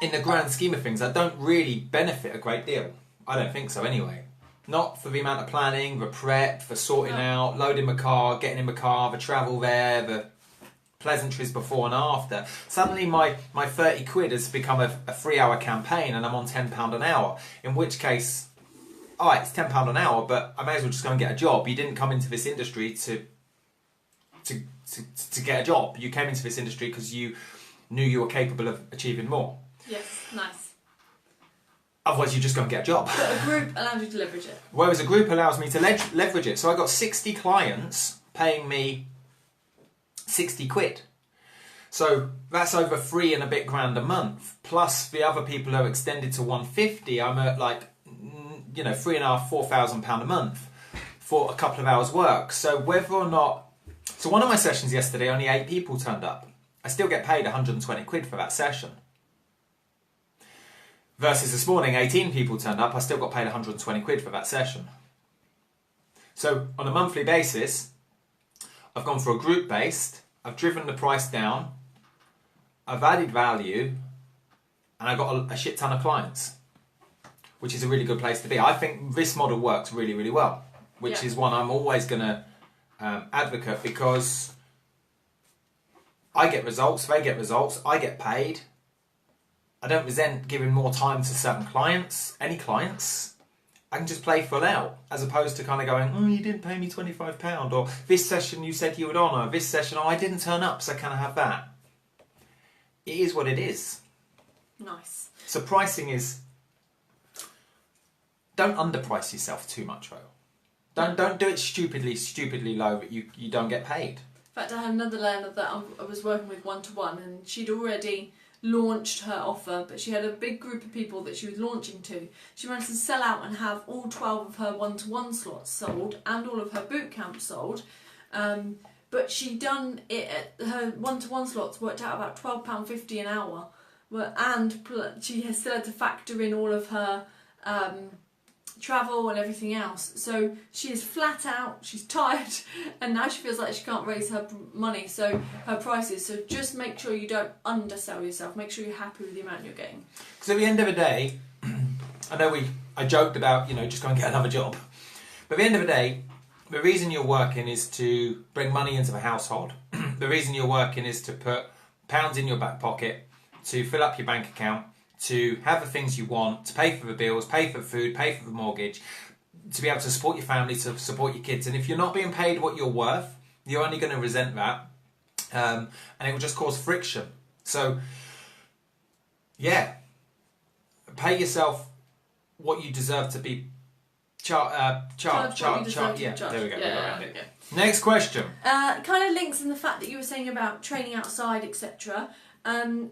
In the grand scheme of things, I don't really benefit a great deal. I don't think so anyway. Not for the amount of planning, the prep, the sorting out, loading the car, getting in the car, the travel there, the pleasantries before and after. Suddenly my 30 quid has become a 3 hour campaign and I'm on £10 an hour. In which case, alright, it's £10 an hour, but I may as well just go and get a job. You didn't come into this industry to get a job. You came into this industry because you knew you were capable of achieving more. Yes, nice. Otherwise you just go and get a job. But a group allows you to leverage it. Whereas a group allows me to leverage it. So I got 60 clients paying me 60 quid. So that's over 3 and a bit grand a month. Plus the other people who are extended to 150, I'm at like, you know, £3,500-4,000 a month for a couple of hours work. So whether or not, so one of my sessions yesterday, only 8 people turned up. I still get paid 120 quid for that session. Versus this morning, 18 people turned up, I still got paid 120 quid for that session. So on a monthly basis, I've gone for a group based, I've driven the price down, I've added value, and I've got a shit ton of clients, which is a really good place to be. I think this model works really, really well, which is one I'm always going to advocate, because I get results, they get results, I get paid. I don't resent giving more time to certain clients, any clients. I can just play full out, as opposed to kind of going, oh, you didn't pay me £25, or this session you said you would honour, this session, oh, I didn't turn up, so can I have that? It is what it is. Nice. So pricing is don't underprice yourself too much, though. Don't do it stupidly low that you don't get paid. In fact, I had another learner that I was working with one-to-one, and she'd already launched her offer, but she had a big group of people that she was launching to. She managed to sell out and have all 12 of her one-to-one slots sold and all of her boot camps sold. But she done it at her one-to-one slots worked out about £12.50 an hour, and she still had to factor in all of her travel and everything else. So she is flat out, she's tired, and now she feels like she can't raise her money, so her prices. So just make sure you don't undersell yourself. Make sure you're happy with the amount you're getting. Because at the end of the day, I joked about, just go and get another job. But at the end of the day, the reason you're working is to bring money into the household. The reason you're working is to put pounds in your back pocket, to fill up your bank account, to have the things you want, to pay for the bills, pay for the food, pay for the mortgage, to be able to support your family, to support your kids. And if you're not being paid what you're worth, you're only going to resent that, and it will just cause friction. So, yeah, pay yourself what you deserve to be charged. Yeah, there we go. Okay. Next question. Kind of links in the fact that you were saying about training outside, etc.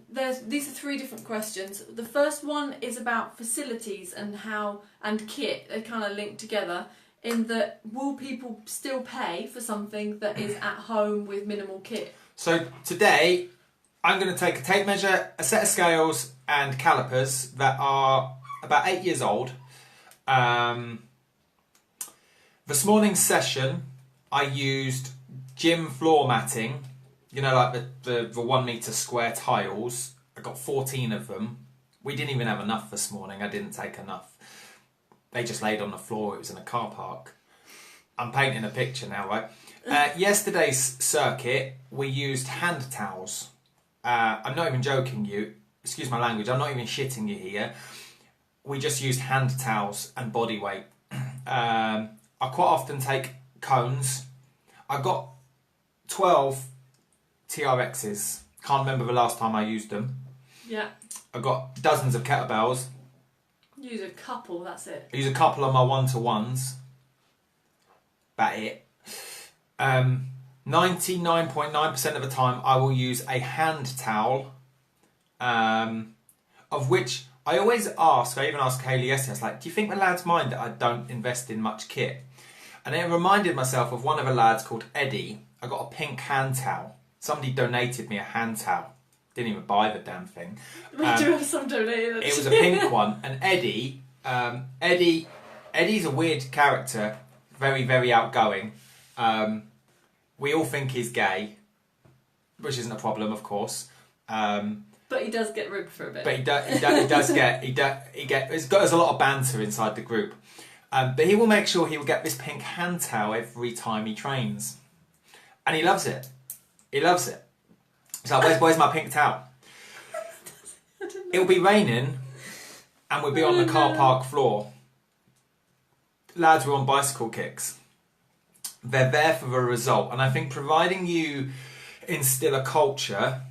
These are 3 different questions. The first one is about facilities and kit. They kind of link together in that, will people still pay for something that is at home with minimal kit? So today I'm going to take a tape measure, a set of scales and calipers that are about 8 years old. This morning's session I used gym floor matting. Like the 1 metre square tiles. I got 14 of them. We didn't even have enough this morning. I didn't take enough. They just laid on the floor. It was in a car park. I'm painting a picture now, right? Yesterday's circuit, we used hand towels. I'm not even joking you. Excuse my language. I'm not even shitting you here. We just used hand towels and body weight. I quite often take cones. I got 12 TRXs. Can't remember the last time I used them. Yeah. I got dozens of kettlebells. Use a couple, that's it. I use a couple on my one-to-ones. That it. 99.9% of the time I will use a hand towel, of which I always ask, I even asked Kaylee yesterday, I was like, do you think the lads mind that I don't invest in much kit? And it reminded myself of one of the lads called Eddie. I got a pink hand towel. Somebody donated me a hand towel. Didn't even buy the damn thing. We do have some donated. It was a pink one. And Eddie's a weird character. Very, very outgoing. We all think he's gay, which isn't a problem, of course. But he does get ribbed for a bit. But he does get. There's a lot of banter inside the group. But he will make sure he will get this pink hand towel every time he trains, and he loves it. He loves it. He's like, where's my pink towel? It'll be raining, and we'll be on the car park floor. Lads were on bicycle kicks. They're there for the result, and I think providing you instill a culture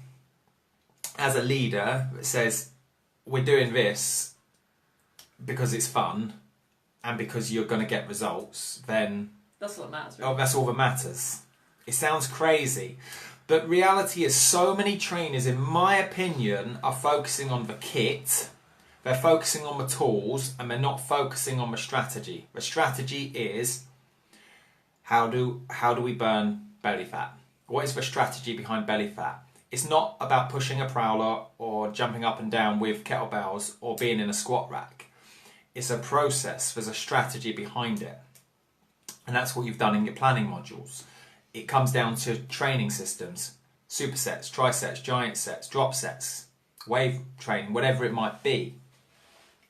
as a leader that says we're doing this because it's fun and because you're going to get results, then that's what matters. Really. Oh, that's all that matters. It sounds crazy, but reality is so many trainers, in my opinion, are focusing on the kit. They're focusing on the tools, and they're not focusing on the strategy. The strategy is how do we burn belly fat? What is the strategy behind belly fat? It's not about pushing a prowler or jumping up and down with kettlebells or being in a squat rack. It's a process. There's a strategy behind it. And that's what you've done in your planning modules. It comes down to training systems, supersets, trisets, giant sets, drop sets, wave training, whatever it might be.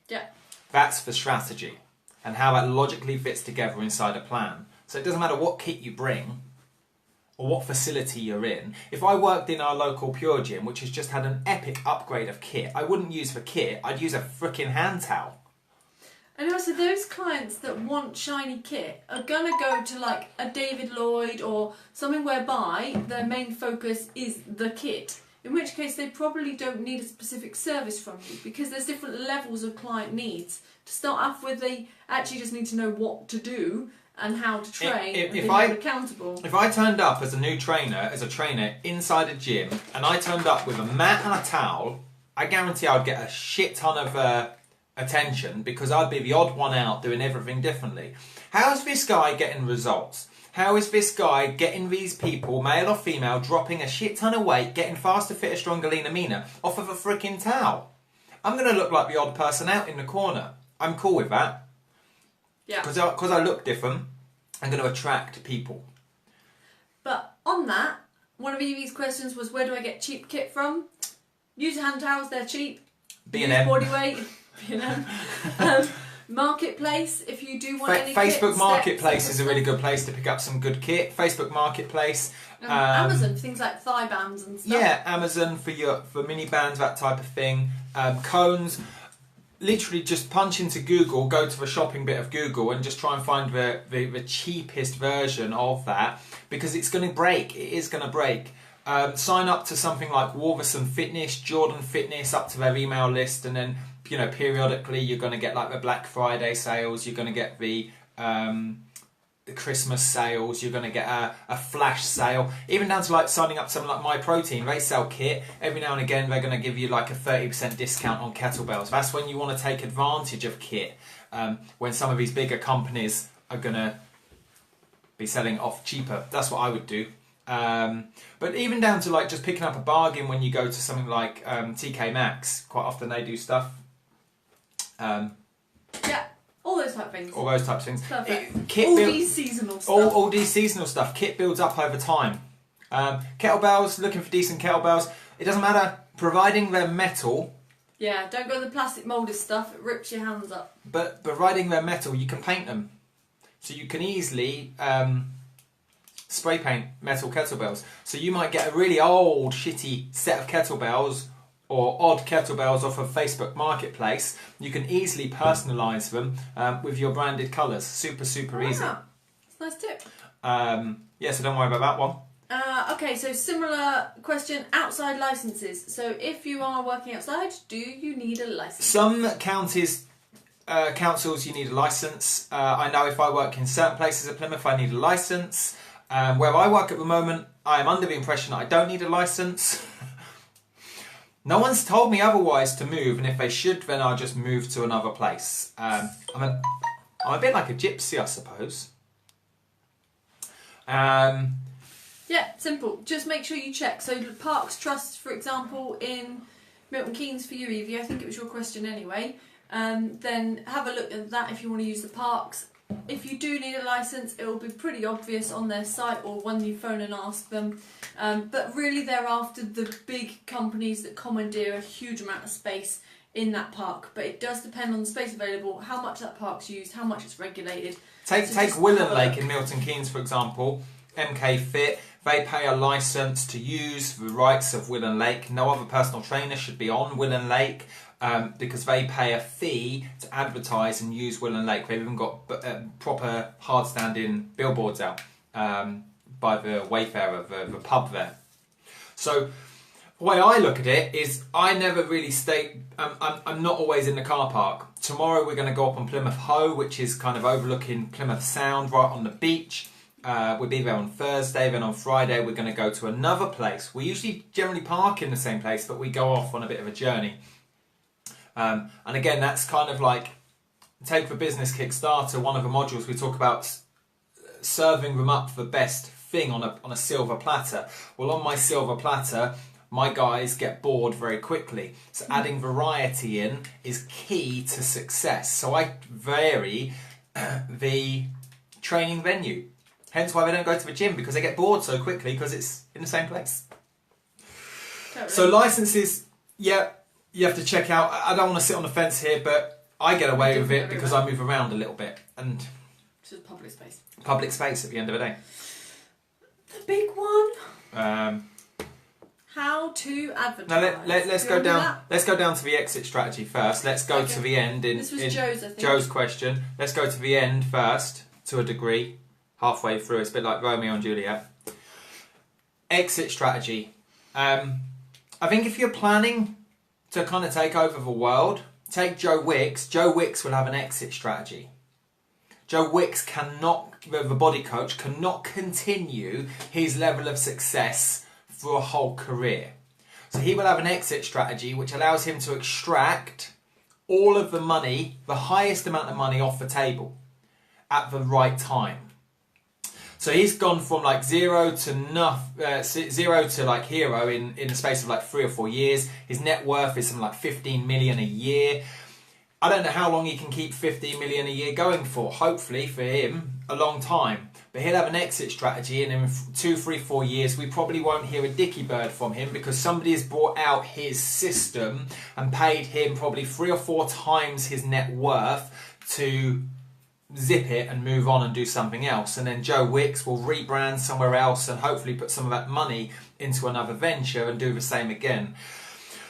Yeah. That's the strategy and how that logically fits together inside a plan. So it doesn't matter what kit you bring or what facility you're in. If I worked in our local Pure Gym, which has just had an epic upgrade of kit, I wouldn't use the kit, I'd use a freaking hand towel. And also those clients that want shiny kit are going to go to like a David Lloyd or something whereby their main focus is the kit. in which case they probably don't need a specific service from you, because there's different levels of client needs. To start off with, they actually just need to know what to do and how to train and be held accountable. If I turned up as a new trainer, inside a gym, and I turned up with a mat and a towel, I guarantee I'd get a shit ton of attention, because I'd be the odd one out doing everything differently. How is this guy getting results? How is this guy getting these people, male or female, dropping a shit ton of weight, getting faster, fitter, stronger, leaner, meaner, off of a freaking towel? I'm going to look like the odd person out in the corner. I'm cool with that. Yeah. Because I look different, I'm going to attract people. But on that, one of Evie's questions was, where do I get cheap kit from? Use hand towels, they're cheap. B&M. Use body weight. B&M. Marketplace, if you do want any Facebook kit, Marketplace is a really good place to pick up some good kit. Facebook Marketplace. Amazon, things like thigh bands and stuff. Yeah, Amazon for mini bands, that type of thing. Cones. Literally just punch into Google, go to the shopping bit of Google and just try and find the cheapest version of that, because it's going to break. It is going to break. Sign up to something like Wolverson Fitness, Jordan Fitness, up to their email list, and then periodically you're going to get like the Black Friday sales, you're going to get the Christmas sales, you're going to get a flash sale, even down to like signing up to something like My Protein. They sell kit. Every now and again they're going to give you like a 30% discount on kettlebells. That's when you want to take advantage of kit, when some of these bigger companies are going to be selling off cheaper. That's what I would do. But even down to like just picking up a bargain when you go to something like TK Maxx. Quite often they do stuff. Yeah, all those type of things. All those types of things. Perfect. All these seasonal stuff. All these seasonal stuff. Kit builds up over time. Kettlebells, looking for decent kettlebells. It doesn't matter, providing they're metal. Yeah, don't go the plastic moulded stuff. It rips your hands up. But providing they're metal, you can paint them. So you can easily spray paint metal kettlebells. So you might get a really old, shitty set of kettlebells or odd kettlebells off of Facebook Marketplace. You can easily personalise them with your branded colours. Super easy. That's a nice tip. Yeah, so don't worry about that one. Okay, so similar question, outside licences. So if you are working outside, do you need a licence? Some counties, councils, you need a licence. I know if I work in certain places at Plymouth, I need a licence. Where I work at the moment, I am under the impression that I don't need a licence. No one's told me otherwise to move, and if they should, then I'll just move to another place. I'm a bit like a gypsy, I suppose. Yeah, simple. Just make sure you check. So Parks Trust, for example, in Milton Keynes for you, Evie, I think it was your question anyway. Then have a look at that if you want to use the parks. If you do need a licence, it will be pretty obvious on their site or when you phone and ask them. But really they're after the big companies that commandeer a huge amount of space in that park. But it does depend on the space available, how much that park's used, how much it's regulated. Take Willen Lake in Milton Keynes, for example. MK Fit, they pay a licence to use the rights of Willen Lake. No other personal trainer should be on Willen Lake. Because they pay a fee to advertise and use Willen Lake. They've even got proper hard-standing billboards out by the Wayfarer, the pub there. So the way I look at it is I never really stay, I'm not always in the car park. Tomorrow we're going to go up on Plymouth Hoe, which is kind of overlooking Plymouth Sound right on the beach. We'll be there on Thursday, then on Friday we're going to go to another place. We usually generally park in the same place, but we go off on a bit of a journey. And again, that's kind of like, take the business Kickstarter, one of the modules we talk about serving them up the best thing on a silver platter. Well, on my silver platter, my guys get bored very quickly. So adding variety in is key to success. So I vary the training venue. Hence why they don't go to the gym, because they get bored so quickly because it's in the same place. Totally. So licenses, yeah. You have to check out. I don't want to sit on the fence here, but I get away with it because I move around a little bit. And it's just public space. Public space at the end of the day. The big one. How to advertise. Now let's go down. Let's go down to the exit strategy first. Let's go to the end. This was Joe's, I think. Joe's question. Let's go to the end first, to a degree. Halfway through, it's a bit like Romeo and Juliet. Exit strategy. I think if you're planning to kind of take over the world, take Joe Wicks. Joe Wicks will have an exit strategy. Joe Wicks cannot, the body coach, cannot continue his level of success for a whole career. So he will have an exit strategy which allows him to extract all of the money, the highest amount of money off the table at the right time. So he's gone from like zero to like hero in the space of like 3 or 4 years. His net worth is something like 15 million a year. I don't know how long he can keep 15 million a year going for. Hopefully for him, a long time. But he'll have an exit strategy, and in 2, 3, 4 years, we probably won't hear a dicky bird from him because somebody has brought out his system and paid him probably 3 or 4 times his net worth to zip it and move on and do something else. And then Joe Wicks will rebrand somewhere else and hopefully put some of that money into another venture and do the same again.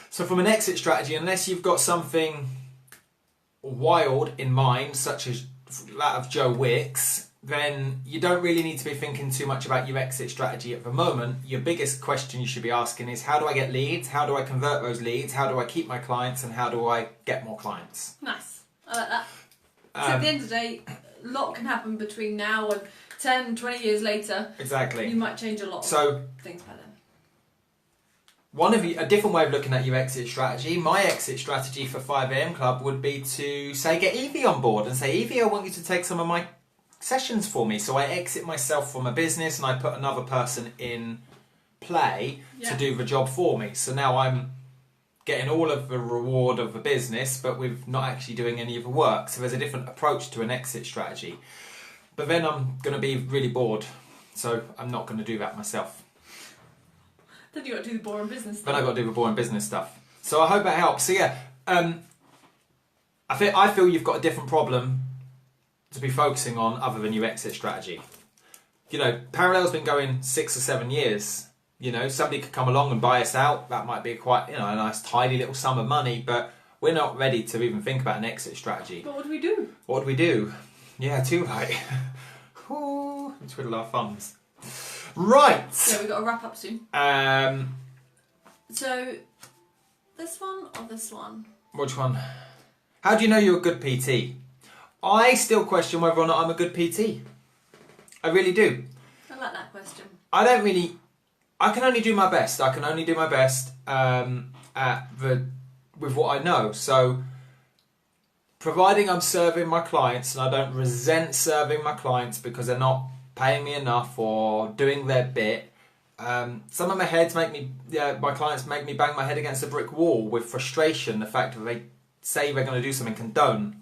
So from an exit strategy, unless you've got something wild in mind, such as that of Joe Wicks, then you don't really need to be thinking too much about your exit strategy at the moment. Your biggest question you should be asking is, how do I get leads? How do I convert those leads? How do I keep my clients? And how do I get more clients? Nice. I like that. So at the end of the day, a lot can happen between now and 10, 20 years later. Exactly. You might change a lot of things by then. A different way of looking at your exit strategy, my exit strategy for 5am Club would be to say, get Evie on board and say, Evie, I want you to take some of my sessions for me. So I exit myself from a business and I put another person in play to do the job for me. So now I'm getting all of the reward of the business, but we're not actually doing any of the work. So there's a different approach to an exit strategy. But then I'm going to be really bored, so I'm not going to do that myself. Then you've got to do the boring business stuff. Then I've got to do the boring business stuff. So I hope that helps. So yeah, I feel you've got a different problem to be focusing on other than your exit strategy. You know, Parallel's been going 6 or 7 years. You know, somebody could come along and buy us out. That might be quite, a nice tidy little sum of money, but we're not ready to even think about an exit strategy. But what do we do? What do we do? Yeah, too right. Ooh, we twiddle our thumbs. Right. Yeah, we've got to wrap up soon. So, this one or this one? Which one? How do you know you're a good PT? I still question whether or not I'm a good PT. I really do. I like that question. I can only do my best. I can only do my best with what I know. So, providing I'm serving my clients and I don't resent serving my clients because they're not paying me enough or doing their bit. Some of my clients make me bang my head against a brick wall with frustration. The fact that they say they're going to do something and don't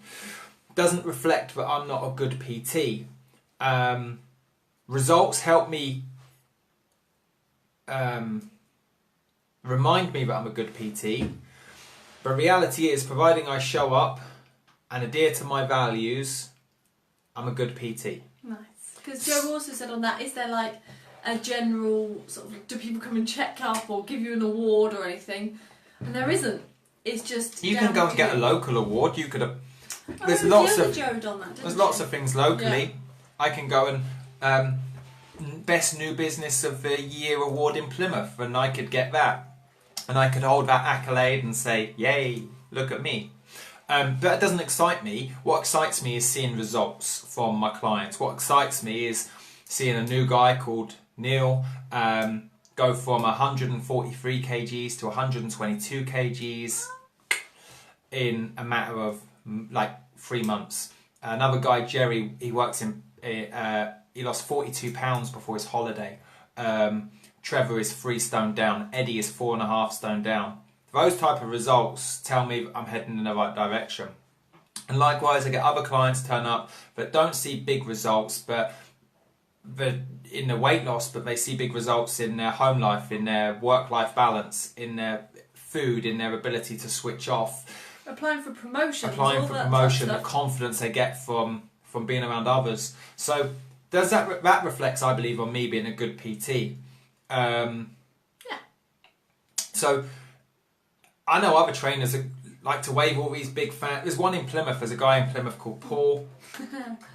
doesn't reflect that I'm not a good PT. Results help me remind me that I'm a good PT. But reality is, providing I show up and adhere to my values, I'm a good PT. Nice. Because Joe also said on that, is there like a general sort of, do people come and check up or give you an award or anything? And there isn't. It's just you can go and get a local award. You could have. There's Joe done that, there's lots of things locally. Yeah. I can go and best new business of the year award in Plymouth, and I could get that, and I could hold that accolade and say, "Yay, look at me." But that doesn't excite me. What excites me is seeing results from my clients. What excites me is seeing a new guy called Neil go from 143 kgs to 122 kgs in a matter of like 3 months. Another guy, Jerry, he works in. He lost 42 pounds before his holiday. Trevor is 3 stone down. Eddie is 4.5 stone down. Those type of results tell me I'm heading in the right direction. And likewise, I get other clients turn up that don't see big results, but in the weight loss, but they see big results in their home life, in their work-life balance, in their food, in their ability to switch off. Applying for promotion. The confidence they get from being around others. So does that reflects, I believe, on me being a good PT. Yeah. So I know other trainers like to wave all these big There's one in Plymouth. There's a guy in Plymouth called Paul.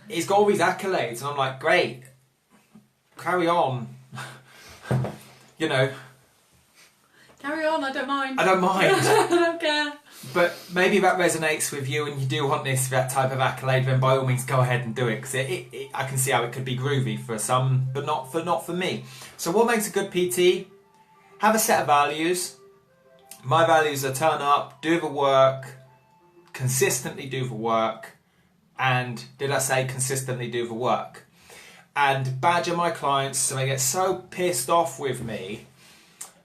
He's got all these accolades, and I'm like, great, carry on. Carry on, I don't mind. I don't mind. I don't care. But maybe that resonates with you and you do want that type of accolade, then by all means go ahead and do it. Because I can see how it could be groovy for some, but not for me. So what makes a good PT? Have a set of values. My values are turn up, do the work, consistently do the work, and did I say consistently do the work? And badger my clients so they get so pissed off with me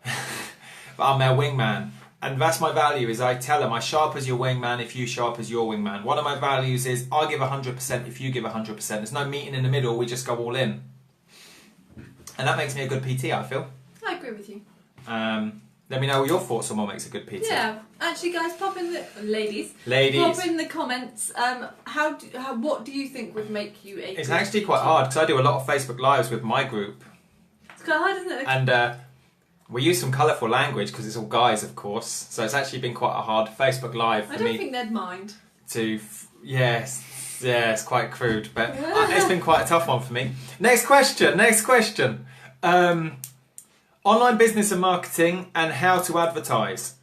that I'm their wingman. And that's my value, is I tell them I show up as your wingman if you show up as your wingman. One of my values is I give 100% if you give 100%. There's no meeting in the middle, we just go all in. And that makes me a good PT, I feel. I agree with you. Let me know your thoughts on what makes a good PT. Yeah, actually guys, pop in the... Ladies. Ladies. Pop in the comments, what do you think would make you a It's good actually quite hard, because I do a lot of Facebook Lives with my group. It's quite hard, isn't it? And we use some colourful language, because it's all guys, of course. So it's actually been quite a hard Facebook Live for me. I don't think they'd mind. Yes, it's quite crude, but it's been quite a tough one for me. Next question. Online business and marketing and how to advertise.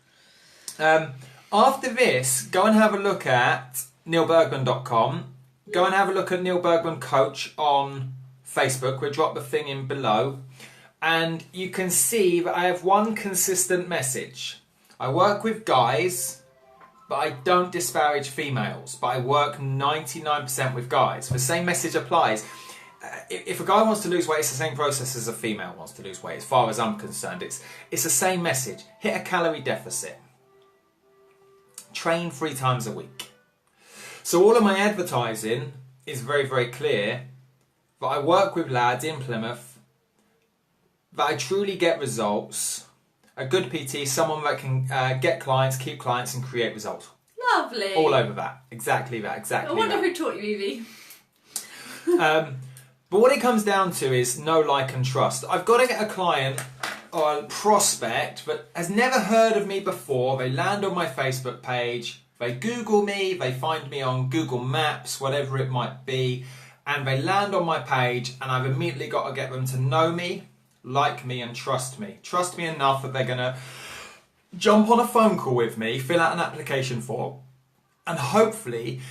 After this, go and have a look at neilbergman.com. Go and have a look at Neil Bergman Coach on Facebook. We'll drop the thing in below. And you can see that I have one consistent message. I work with guys, but I don't disparage females. But I work 99% with guys. The same message applies. If a guy wants to lose weight, it's the same process as a female wants to lose weight. As far as I'm concerned, it's the same message. Hit a calorie deficit. Train 3 times a week. So all of my advertising is very, very clear. That I work with lads in Plymouth. That I truly get results. A good PT, someone that can get clients, keep clients, and create results. Lovely. All over that. Exactly that. Exactly. I wonder that. who taught you, Evie. But what it comes down to is know, like and trust. I've got to get a client or a prospect that has never heard of me before. They land on my Facebook page, they Google me, they find me on Google Maps, whatever it might be, and they land on my page, and I've immediately got to get them to know me, like me, and trust me. Trust me enough that they're going to jump on a phone call with me, fill out an application form, and hopefully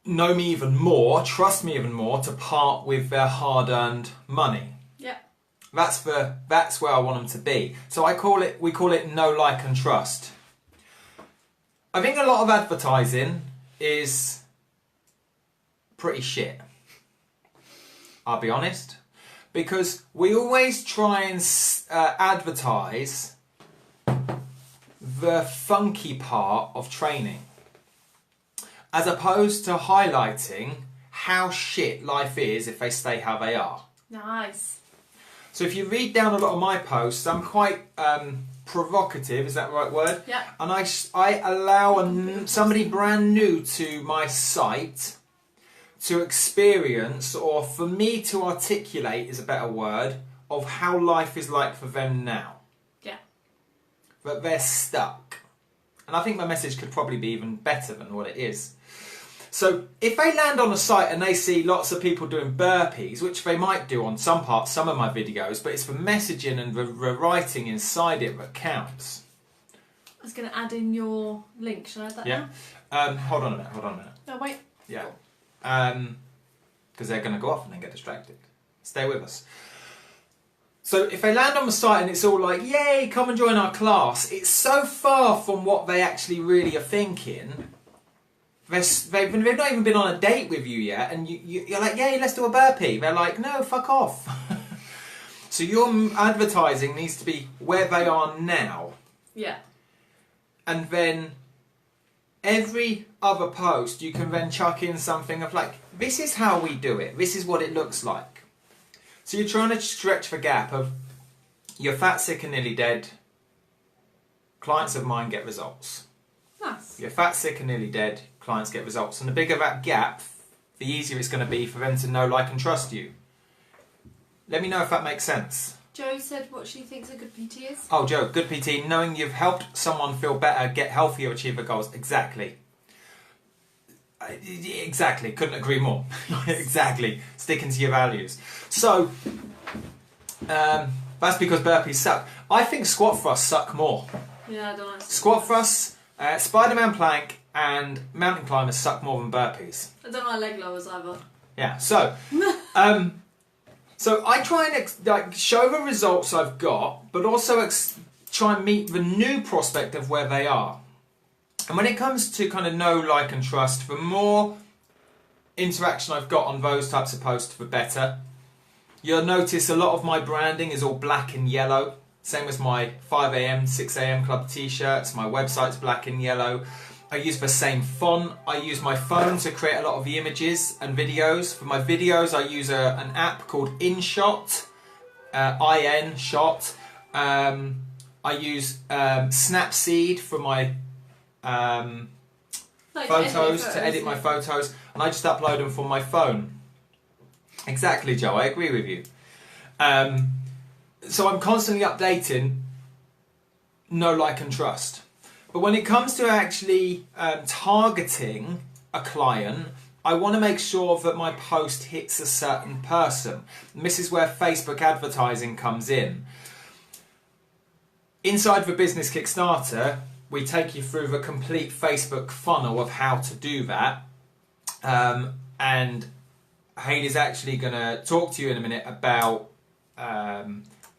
know me even more, trust me even more to part with their hard-earned money. Yeah. That's where I want them to be. So we call it know, like and trust. I think a lot of advertising is pretty shit. I'll be honest. Because we always try and advertise the funky part of training, as opposed to highlighting how shit life is if they stay how they are. Nice. So if you read down a lot of my posts, I'm quite provocative, is that the right word? Yeah. And I allow somebody brand new to my site to experience, or for me to articulate is a better word, of how life is like for them now. Yeah. But they're stuck. And I think my message could probably be even better than what it is. So if they land on a site and they see lots of people doing burpees, which they might do on some of my videos, but it's the messaging and the writing inside it that counts. I was going to add in your link. Shall I add that now? Hold on a minute. No, wait. Yeah. Because they're going to go off and then get distracted. Stay with us. So if they land on the site and it's all like, yay, come and join our class, it's so far from what they actually really are thinking. They've not even been on a date with you yet, and you're like, yay, let's do a burpee. They're like, no, fuck off. So your advertising needs to be where they are now. Yeah. And then every other post, you can then chuck in something of like, this is how we do it. This is what it looks like. So you're trying to stretch the gap of you're fat, sick and nearly dead. Clients of mine get results. Nice. You're fat, sick and nearly dead. Clients get results. And the bigger that gap, the easier it's going to be for them to know, like and trust you. Let me know if that makes sense. Jo said what she thinks a good PT is. Oh, Jo, good PT, knowing you've helped someone feel better, get healthier, achieve their goals. Exactly. Exactly. Couldn't agree more. Exactly. Sticking to your values. So, That's because burpees suck. I think squat thrusts suck more. Yeah, I don't like Squat thrusts, Spider-Man plank and mountain climbers suck more than burpees. I don't like leg lowers either. Yeah, so so I try and like show the results I've got, but also try and meet the new prospect of where they are. And when it comes to kind of know, like and trust, the more interaction I've got on those types of posts, the better. You'll notice a lot of my branding is all black and yellow. Same as my 5 a.m, 6 a.m club t-shirts. My website's black and yellow. I use the same font. I use my phone to create a lot of the images and videos. For my videos, I use an app called InShot, InShot. I use Snapseed for my photos, to edit my photos, and I just upload them from my phone. Exactly, Joe, I agree with you. So I'm constantly updating know, like and trust. But when it comes to actually targeting a client, I want to make sure that my post hits a certain person. And this is where Facebook advertising comes in. Inside the Business Kickstarter, we take you through the complete Facebook funnel of how to do that. And Hayley's actually going to talk to you in a minute about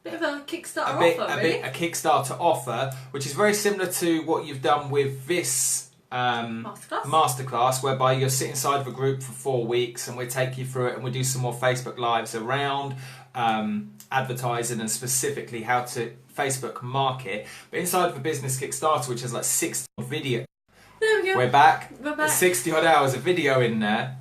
bit of a Kickstarter offer, really. A Kickstarter offer, which is very similar to what you've done with this masterclass, whereby you'll sit inside the group for 4 weeks and we take you through it and we do some more Facebook Lives around advertising and specifically how to Facebook market. But inside the Business Kickstarter, which has like 60 video, there we go. We're back. There's 60 odd hours of video in there.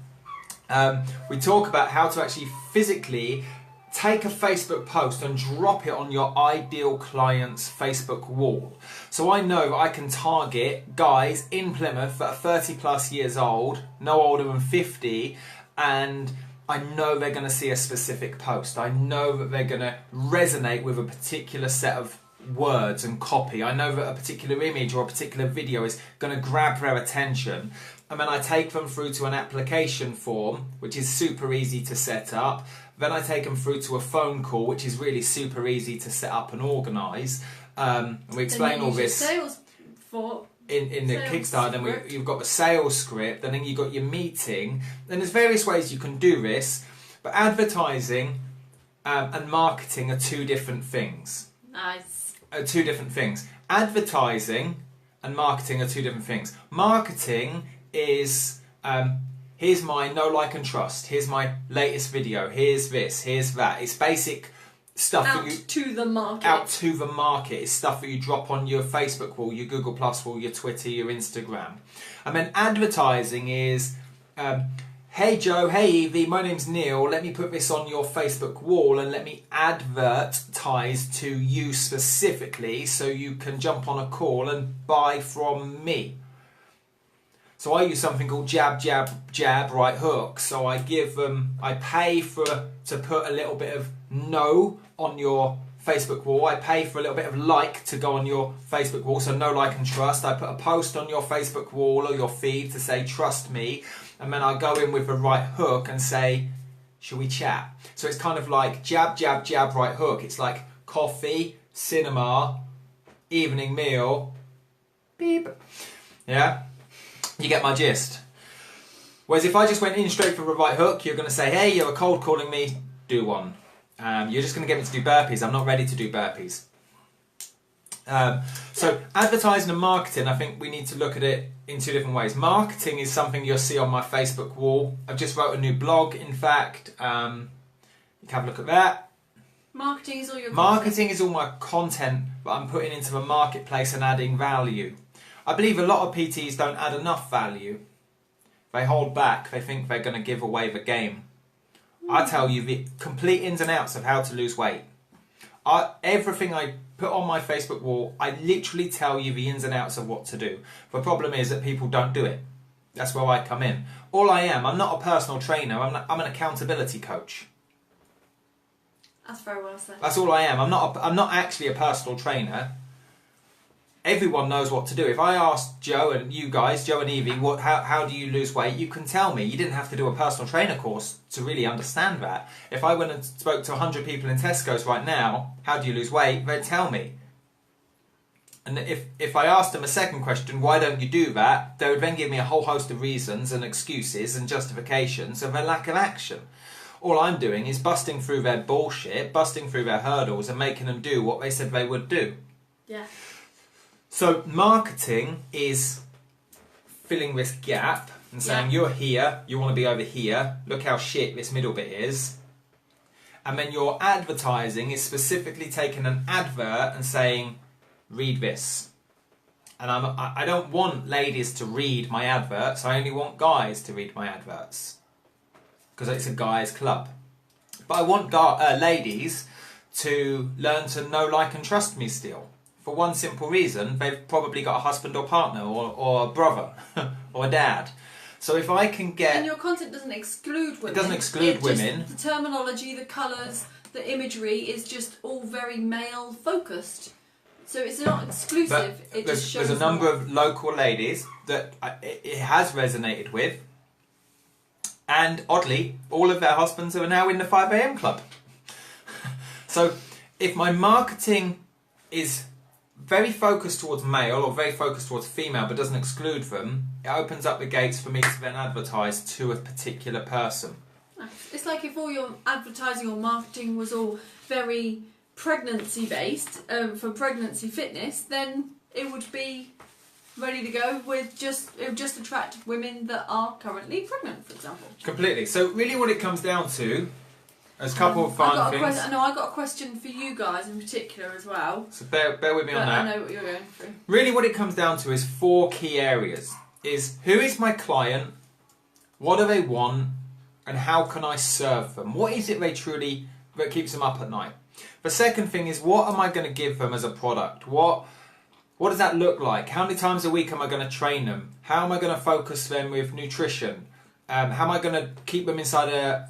We talk about how to actually physically take a Facebook post and drop it on your ideal client's Facebook wall. So I know I can target guys in Plymouth that are 30 plus years old, no older than 50, and I know they're going to see a specific post. I know that they're going to resonate with a particular set of words and copy. I know that a particular image or a particular video is going to grab their attention. And then I take them through to an application form, which is super easy to set up. Then I take them through to a phone call, which is really super easy to set up and organise. We explain all this in the Kickstarter. Then you've got the sales script, and then you've got your meeting. Then there's various ways you can do this, but advertising and marketing are two different things. Nice. Two different things. Advertising and marketing are two different things. Marketing is here's my know, like and trust. Here's my latest video. Here's this. Here's that. It's basic stuff out to the market. Out to the market. It's stuff that you drop on your Facebook wall, your Google Plus wall, your Twitter, your Instagram. And then advertising is hey Joe, hey Evie, my name's Neil. Let me put this on your Facebook wall and let me advertise to you specifically so you can jump on a call and buy from me. So I use something called jab, jab, jab, right hook. So I give them, I pay to put a little bit of no on your Facebook wall. I pay for a little bit of like to go on your Facebook wall. So know, like and trust. I put a post on your Facebook wall or your feed to say trust me. And then I go in with the right hook and say, shall we chat? So it's kind of like jab, jab, jab, right hook. It's like coffee, cinema, evening meal, beep. Yeah? You get my gist. Whereas if I just went in straight for the right hook, you're going to say, hey, you're cold calling me, do one. You're just going to get me to do burpees. I'm not ready to do burpees. So advertising and marketing, I think we need to look at it in two different ways. Marketing is something you'll see on my Facebook wall. I've just wrote a new blog, in fact. You can have a look at that. Marketing is all your Marketing is all my content that I'm putting into the marketplace and adding value. I believe a lot of PTs don't add enough value. They hold back. They think they're going to give away the game. I tell you the complete ins and outs of how to lose weight. Everything I put on my Facebook wall, I literally tell you the ins and outs of what to do. The problem is that people don't do it. That's where I come in. All I am, I'm not a personal trainer. I'm an accountability coach. That's very well said. That's all I am. I'm not actually a personal trainer. everyone knows what to do. If I asked Joe and you guys, Joe and Evie, how do you lose weight? You can tell me. You didn't have to do a personal trainer course to really understand that. If I went and spoke to 100 people in Tesco's right now, how do you lose weight? They'd tell me. And if I asked them a second question, why don't you do that? They would then give me a whole host of reasons and excuses and justifications of their lack of action. All I'm doing is busting through their bullshit, busting through their hurdles and making them do what they said they would do. Yeah. So marketing is filling this gap and saying, you're here, you want to be over here, look how shit this middle bit is. And then your advertising is specifically taking an advert and saying, read this. And I don't want ladies to read my adverts, I only want guys to read my adverts. Because it's a guys club. But I want ladies to learn to know, like and trust me still. For one simple reason, they've probably got a husband or partner or a brother or a dad. So if I can get... And your content doesn't exclude women. It doesn't exclude women. The terminology, the colours, the imagery is just all very male focused. So it's not exclusive, but it just shows... There's a number of local ladies that it has resonated with. And oddly, all of their husbands are now in the 5 AM club. So if my marketing is very focused towards male or very focused towards female but doesn't exclude them, it opens up the gates for me to then advertise to a particular person. It's like if all your advertising or marketing was all very pregnancy based, for pregnancy fitness, then it would be ready to go with it would just attract women that are currently pregnant, for example. Completely. So really what it comes down to, there's a couple of fun things. I got a question for you guys in particular as well. So bear with me on that. I know what you're going through. Really what it comes down to is 4 key areas. Is who is my client, what do they want, and how can I serve them? What is it that keeps them up at night? The second thing is, what am I going to give them as a product? What does that look like? How many times a week am I going to train them? How am I going to focus them with nutrition? How am I going to keep them inside a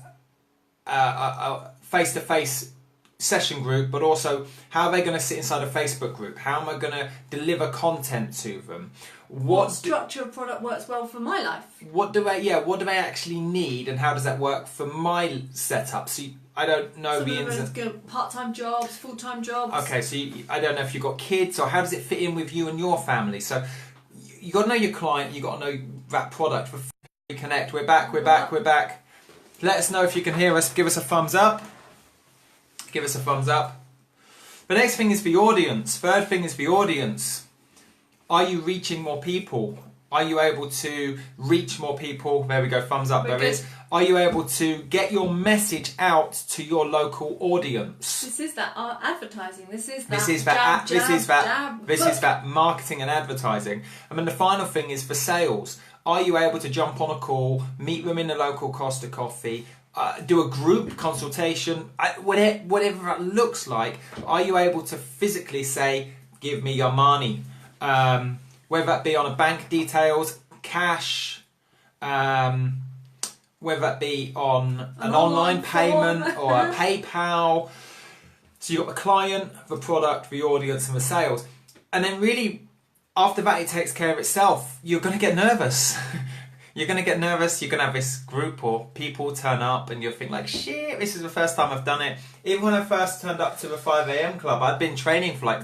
face-to-face session group, but also how are they going to sit inside a Facebook group? How am I going to deliver content to them? What structure of product works well for my life? What do they actually need, and how does that work for my setup? So I don't know the ins and outs. Part-time jobs, full-time jobs. Okay, so I don't know if you've got kids, or how does it fit in with you and your family? So you got to know your client, you got to know that product. We connect. We're back. Let us know if you can hear us. Give us a thumbs up. Give us a thumbs up. The next thing is the audience. Third thing is the audience. Are you reaching more people? Are you able to reach more people? There we go, thumbs up, there it is. Are you able to get your message out to your local audience? This is that advertising. This is that marketing and advertising. And then the final thing is for sales. Are you able to jump on a call, meet them in the local Costa Coffee, do a group consultation, whatever that looks like? Are you able to physically say, give me your money? Whether that be on a bank details, cash, whether that be on an online payment or a PayPal. So you've got the client, the product, the audience and the sales. And then really, after that, it takes care of itself. You're going to get nervous. You're going to get nervous. You're going to have this group or people turn up and you'll think like, shit, this is the first time I've done it. Even when I first turned up to the 5 AM club, I'd been training for like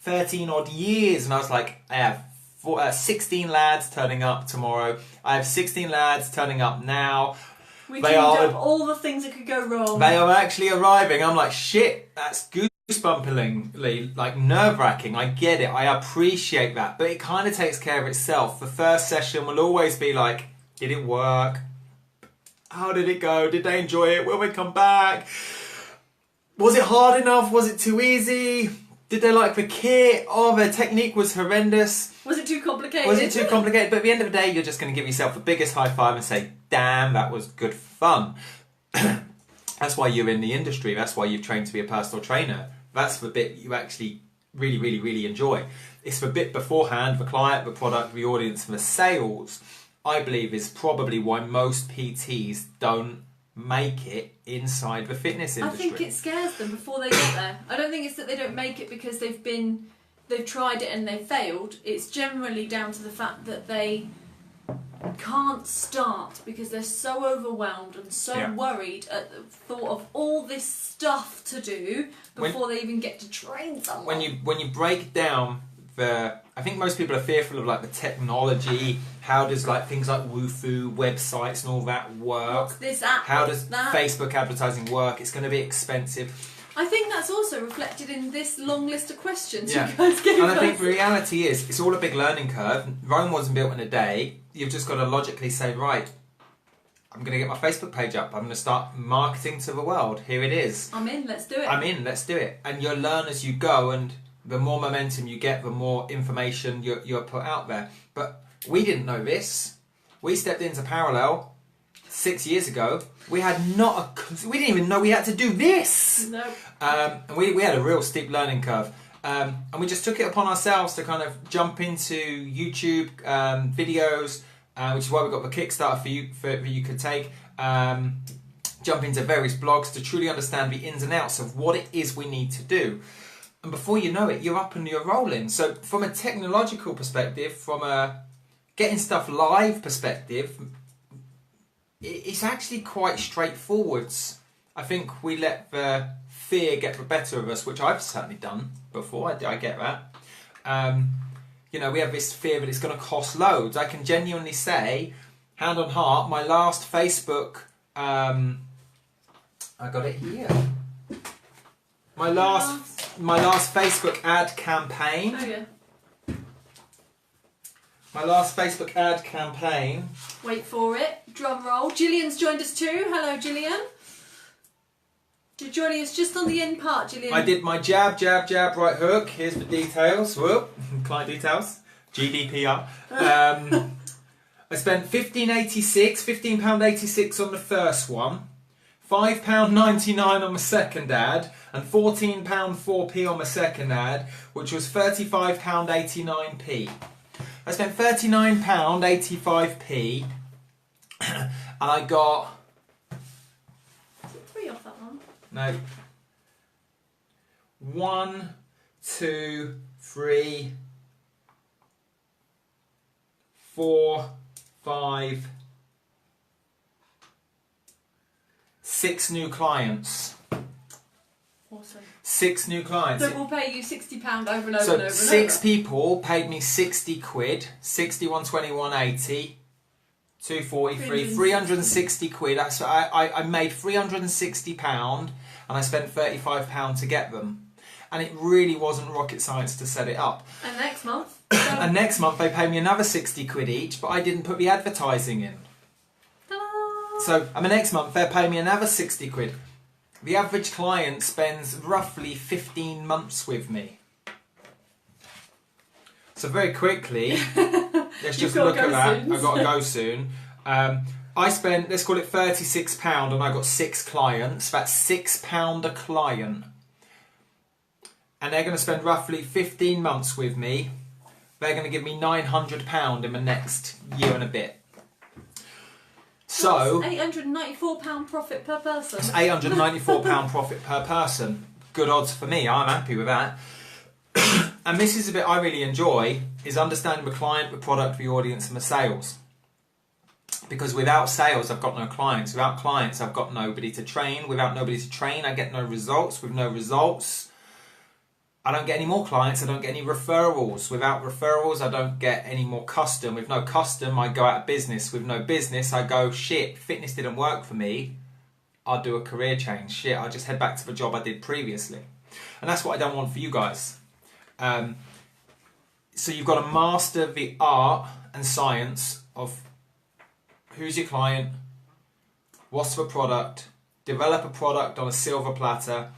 13 odd years, and I was like, I have 16 lads turning up tomorrow. I have 16 lads turning up now. We queued up all the things that could go wrong. They are actually arriving. I'm like, shit, that's goosebumpingly, like nerve-wracking. I get it. I appreciate that. But it kind of takes care of itself. The first session will always be like, did it work? How did it go? Did they enjoy it? Will we come back? Was it hard enough? Was it too easy? Did they like the kit? Oh, their technique was horrendous. Was it too complicated? Was it too complicated? But at the end of the day, you're just going to give yourself the biggest high five and say, damn, that was good fun. That's why you're in the industry. That's why you've trained to be a personal trainer. That's the bit you actually really, really, really enjoy. It's the bit beforehand, the client, the product, the audience, and the sales, I believe is probably why most PTs don't make it inside the fitness industry. I think it scares them before they get there. I don't think it's that they don't make it because they've been they've tried it and they've failed, it's generally down to the fact that they can't start because they're so overwhelmed and so worried at the thought of all this stuff to do before they even get to train someone. When you break down I think most people are fearful of like the technology. How does like things like Woofu, websites and all that work? What's this app? How does Facebook advertising work? It's going to be expensive. I think that's also reflected in this long list of questions you guys gave And I us. think the reality is, it's all a big learning curve. Rome wasn't built in a day. You've just got to logically say, right, I'm going to get my Facebook page up. I'm going to start marketing to the world. Here it is. I'm in, let's do it. I'm in, let's do it. And you'll learn as you go, and the more momentum you get, the more information you're put out there. But we didn't know this. We stepped into Parallel 6 years ago. We didn't even know we had to do this. No. And we had a real steep learning curve. And we just took it upon ourselves to kind of jump into YouTube videos, which is why we got the Kickstarter for you could take. Jump into various blogs to truly understand the ins and outs of what it is we need to do. And before you know it, you're up and you're rolling. So from a technological perspective, from a getting stuff live perspective, it's actually quite straightforward. I think we let the fear get the better of us, which I've certainly done before. I get that. You know, we have this fear that it's going to cost loads. I can genuinely say, hand on heart, my last Facebook, I got it here. My last Facebook ad campaign. Oh yeah. My last Facebook ad campaign. Wait for it. Drum roll. Gillian's joined us too. Hello, Gillian. You're joining us just on the end part, Gillian. I did my jab, jab, jab, right hook. Here's the details. Whoop. Client details. GDPR. I spent £15.86 on the first one, £5.99 on the second ad, and £14.4p on the second ad, which was £35.89p. I spent £39.85p, and I got... Is it 3 off that one? No. 1, 2, 3, 4, 5, 6 new clients. Awesome. 6 new clients. That will pay you £60 over and over So and over. 6 people paid me 60 quid, 61, 21, 80, 243, 360 quid. I made £360 and I spent £35 to get them. And it really wasn't rocket science to set it up. And next month? And next month they paid me another 60 quid each, but I didn't put the advertising in. Ta-da! So, and the next month they're paying me another 60 quid. The average client spends roughly 15 months with me. So very quickly, let's just look at that. I've got to go soon. I spent, let's call it £36 and I got 6 clients. That's £6 a client. And they're going to spend roughly 15 months with me. They're going to give me £900 in the next year and a bit. So £894 profit per person. That's £894 profit per person. Good odds for me. I'm happy with that. And this is the bit I really enjoy, is understanding the client, the product, the audience and the sales. Because without sales, I've got no clients. Without clients, I've got nobody to train. Without nobody to train, I get no results. With no results, I don't get any more clients. I don't get any referrals. Without referrals, I don't get any more custom. With no custom, I go out of business. With no business, I go, shit, fitness didn't work for me. I'll do a career change. Shit, I'll just head back to the job I did previously. And that's what I don't want for you guys. So you've got to master the art and science of who's your client, what's the product, develop a product on a silver platter,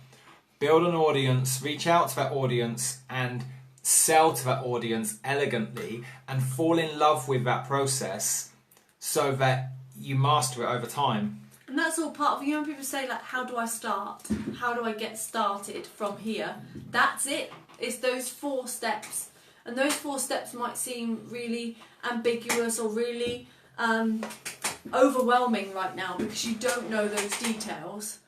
build an audience, reach out to that audience and sell to that audience elegantly and fall in love with that process so that you master it over time. And that's all part of, you know, when people say like, how do I start? How do I get started from here? That's it. It's those 4 steps. And those 4 steps might seem really ambiguous or really overwhelming right now because you don't know those details.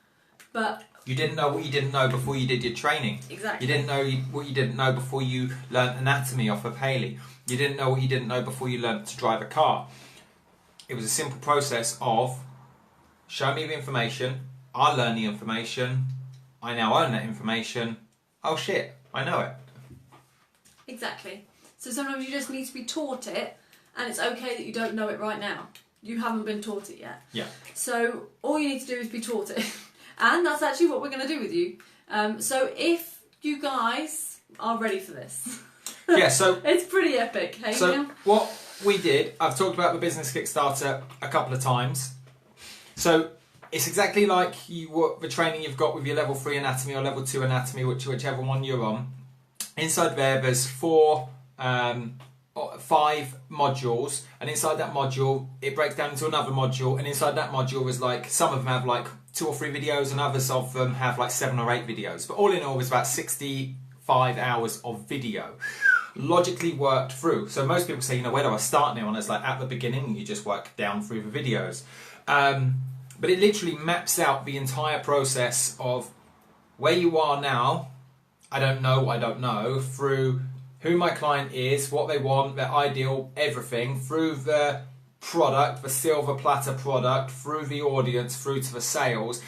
But you didn't know what you didn't know before you did your training. Exactly. You didn't know what you didn't know before you learnt anatomy off of Haley. You didn't know what you didn't know before you learnt to drive a car. It was a simple process of show me the information, I learn the information, I now own that information, oh shit, I know it. Exactly. So sometimes you just need to be taught it, and it's okay that you don't know it right now. You haven't been taught it yet. Yeah. So all you need to do is be taught it. And that's actually what we're going to do with you. So if you guys are ready for this. Yeah, so... it's pretty epic, hey? So what we did, I've talked about the business Kickstarter a couple of times. So it's exactly like the training you've got with your level 3 anatomy or level 2 anatomy, whichever one you're on. Inside there's 5 modules, and inside that module it breaks down into another module, and inside that module is like, some of them have like 2 or 3 videos and others of them have like 7 or 8 videos, but all in all it's about 65 hours of video logically worked through. So most people say, you know, where do I start now? And it's like at the beginning you just work down through the videos, but it literally maps out the entire process of where you are now, I don't know, through who my client is, what they want, their ideal, everything, through the product, the silver platter product, through the audience, through to the sales,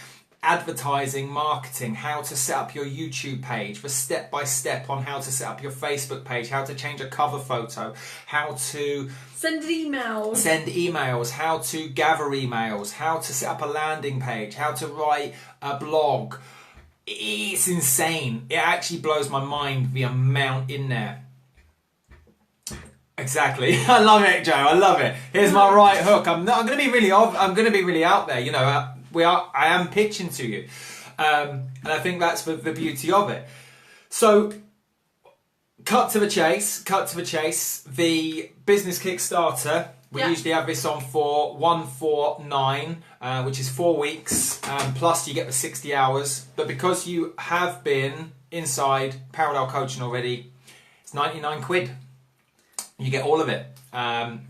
advertising, marketing, how to set up your YouTube page, the step-by-step on how to set up your Facebook page, how to change a cover photo, how to send emails, how to gather emails, how to set up a landing page, how to write a blog. It's insane. It actually blows my mind the amount in there. Exactly. I love it, Joe. I love it. Here's my right hook. I'm going to be really out there. You know, I am pitching to you, and I think that's the beauty of it. So, cut to the chase. The business Kickstarter. We usually have this on for 149, which is 4 weeks, plus you get the 60 hours. But because you have been inside Parallel Coaching already, it's 99 quid. You get all of it.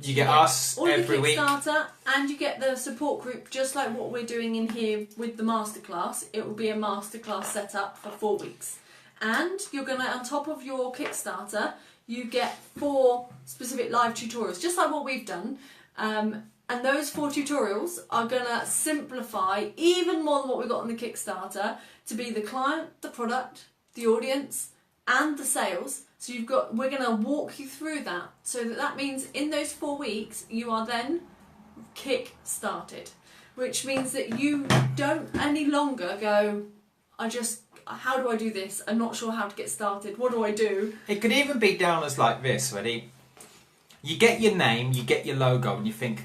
You get us every week. All the Kickstarter, and you get the support group, just like what we're doing in here with the masterclass. It will be a masterclass set up for 4 weeks. And you're going to, on top of your Kickstarter, you get 4 specific live tutorials, just like what we've done. And those 4 tutorials are going to simplify even more than what we got on the Kickstarter to be the client, the product, the audience, and the sales. So we're going to walk you through that. So that means in those 4 weeks, you are then kick-started, which means that you don't any longer go, how do I do this? I'm not sure how to get started. What do I do? It could even be down as like this, ready? You get your name, you get your logo, and you think,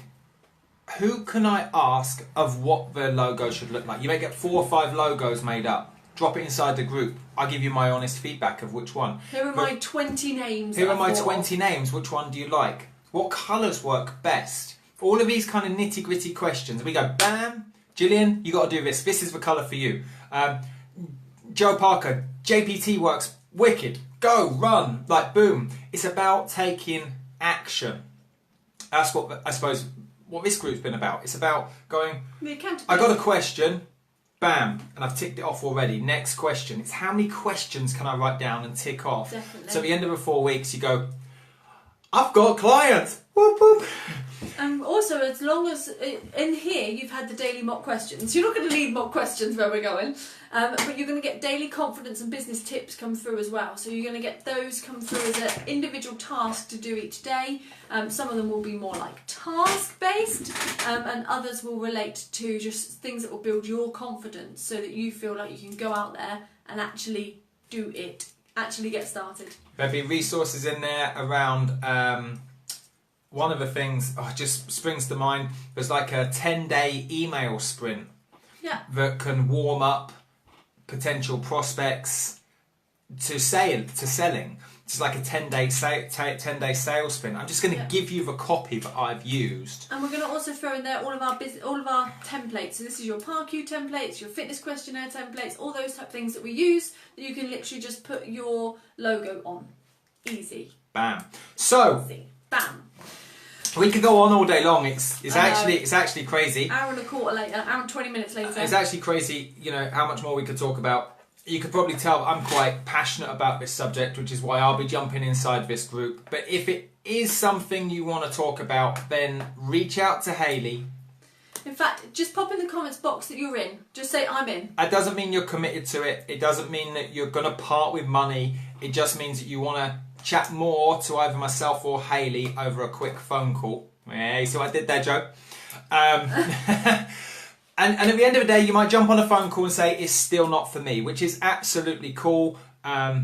who can I ask of what the logo should look like? You may get 4 or 5 logos made up. Drop it inside the group. I'll give you my honest feedback of which one. Here are my 20 names. Here are my 20 names. Which one do you like? What colours work best? All of these kind of nitty-gritty questions. We go, bam, Gillian, you got to do this. This is the colour for you. Joe Parker, JPT works wicked. Go, run, like boom. It's about taking action. That's what I suppose what this group's been about. It's about going, I got a question. Bam, and I've ticked it off already. Next question. It's how many questions can I write down and tick off? Definitely. So at the end of the 4 weeks, you go, I've got clients. Whoop, whoop. And also, as long as in here you've had the daily mock questions, you're not going to need mock questions where we're going, but you're going to get daily confidence and business tips come through as well. So you're going to get those come through as an individual task to do each day. Some of them will be more like task based, and others will relate to just things that will build your confidence so that you feel like you can go out there and actually do it, actually get started. There'll be resources in there around. One of the things just springs to mind, there's like a 10-day email sprint that can warm up potential prospects to selling. It's like a 10-day sales sprint. I'm just going to give you the copy that I've used. And we're going to also throw in there all of our templates. So this is your PARQ templates, your fitness questionnaire templates, all those type of things that we use that you can literally just put your logo on. Easy. Bam. So, easy. Bam. We could go on all day long. It's actually crazy. Hour and a quarter later, hour and 20 minutes later. It's actually crazy, you know, how much more we could talk about. You could probably tell I'm quite passionate about this subject, which is why I'll be jumping inside this group. But if it is something you want to talk about, then reach out to Hayley. In fact, just pop in the comments box that you're in. Just say, I'm in. That doesn't mean you're committed to it. It doesn't mean that you're going to part with money. It just means that you want to chat more to either myself or Hayley over a quick phone call. Hey, so I did that joke. And at the end of the day, you might jump on a phone call and say, it's still not for me, which is absolutely cool. It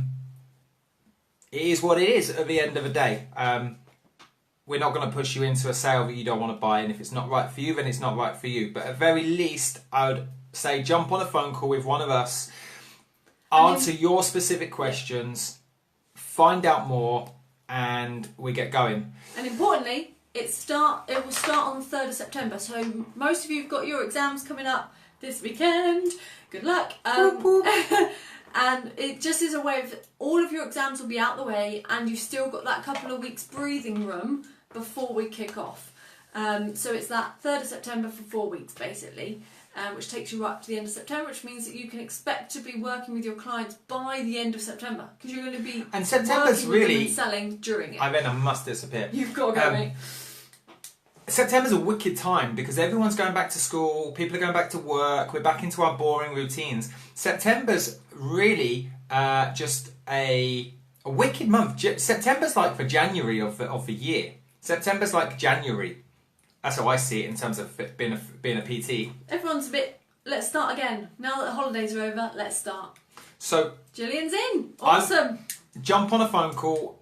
is what it is at the end of the day. We're not going to push you into a sale that you don't want to buy, and if it's not right for you, then it's not right for you. But at very least, I would say jump on a phone call with one of us, answer your specific questions, find out more, and we get going. And importantly, it will start on the 3rd of September. So most of you have got your exams coming up this weekend. Good luck. And it just is a way of all of your exams will be out the way, and you've still got that couple of weeks breathing room before we kick off. So it's that 3rd of September for 4 weeks basically, which takes you right up to the end of September, which means that you can expect to be working with your clients by the end of September, because you're going to be and September's working really with them and selling during it. I then I must disappear. You've got to go, mate. September's a wicked time because everyone's going back to school, people are going back to work, we're back into our boring routines. September's really just a wicked month. September's like for January of the year. September's like January. That's how I see it in terms of being a PT. Everyone's a bit, let's start again. Now that the holidays are over, let's start. So Gillian's in. Awesome. Jump on a phone call.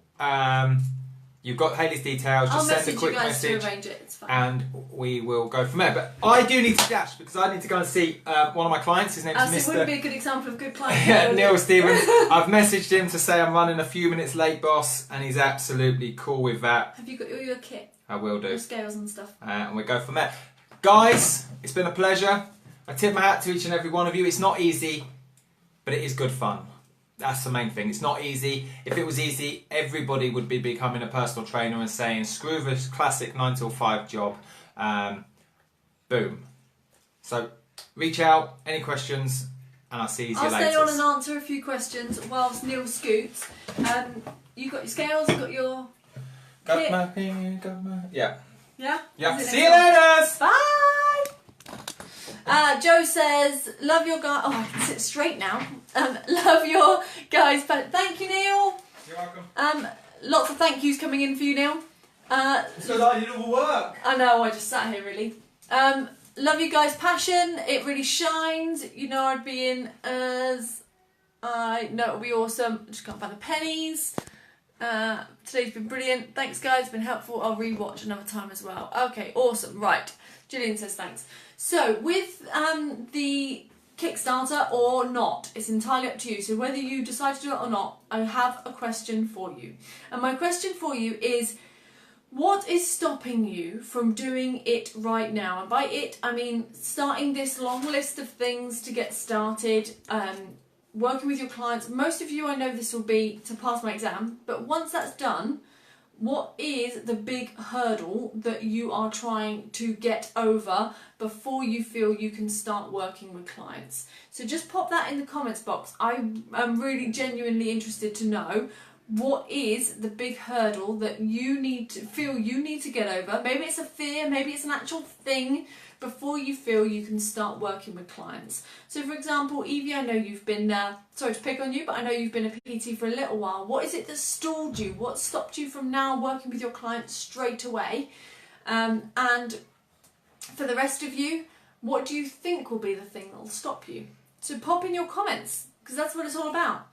You've got Hayley's details. Just send a quick message, to arrange it. It's fine. And we will go from there. But I do need to dash because I need to go and see one of my clients. His name's Mr. It wouldn't be a good example of good client. Neil Stevens. I've messaged him to say I'm running a few minutes late, boss, and he's absolutely cool with that. Have you got all your kit? I will do. Your scales and stuff. And we'll go from there. Guys, it's been a pleasure. I tip my hat to each and every one of you. It's not easy, but it is good fun. That's the main thing. It's not easy. If it was easy, everybody would be becoming a personal trainer and saying, screw this classic 9 till 5 job. Boom. So reach out, any questions, and I'll see you later. I'll stay on and answer a few questions whilst Neil scoots. You got your scales, you got your kit. Yeah. Yeah? Yeah. See you later! Bye! Joe says, love your guy. Oh, I can sit straight now. Love your guys. Thank you, Neil. You're welcome. Lots of thank yous coming in for you, Neil. So that I did all the work. I know, I just sat here really. Love you guys' passion. It really shines. You know I'd be in as I know it'll be awesome. Just can't find the pennies. Today's been brilliant. Thanks guys, it's been helpful. I'll rewatch another time as well. Okay, awesome. Right. Gillian says thanks. So with the Kickstarter or not, it's entirely up to you. So whether you decide to do it or not, I have a question for you. And my question for you is, what is stopping you from doing it right now? And by it, I mean starting this long list of things to get started, working with your clients. Most of you, I know this will be to pass my exam, but once that's done, what is the big hurdle that you are trying to get over before you feel you can start working with clients? So just pop that in the comments box. I am really genuinely interested to know, what is the big hurdle that you need to get over? Maybe it's a fear, maybe it's an actual thing, before you feel you can start working with clients. So for example, Evie, I know you've been, sorry to pick on you, but I know you've been a PT for a little while. What is it that stalled you? What stopped you from now working with your clients straight away? And for the rest of you, what do you think will be the thing that will stop you? So pop in your comments, because that's what it's all about.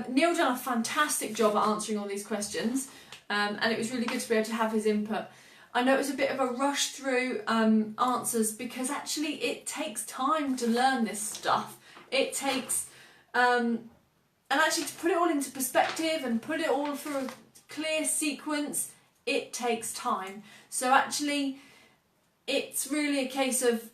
Neil done a fantastic job at answering all these questions, and it was really good to be able to have his input. I know it was a bit of a rush through answers, because actually it takes time to learn this stuff. It takes, and actually to put it all into perspective and put it all through a clear sequence, it takes time. So actually it's really a case of,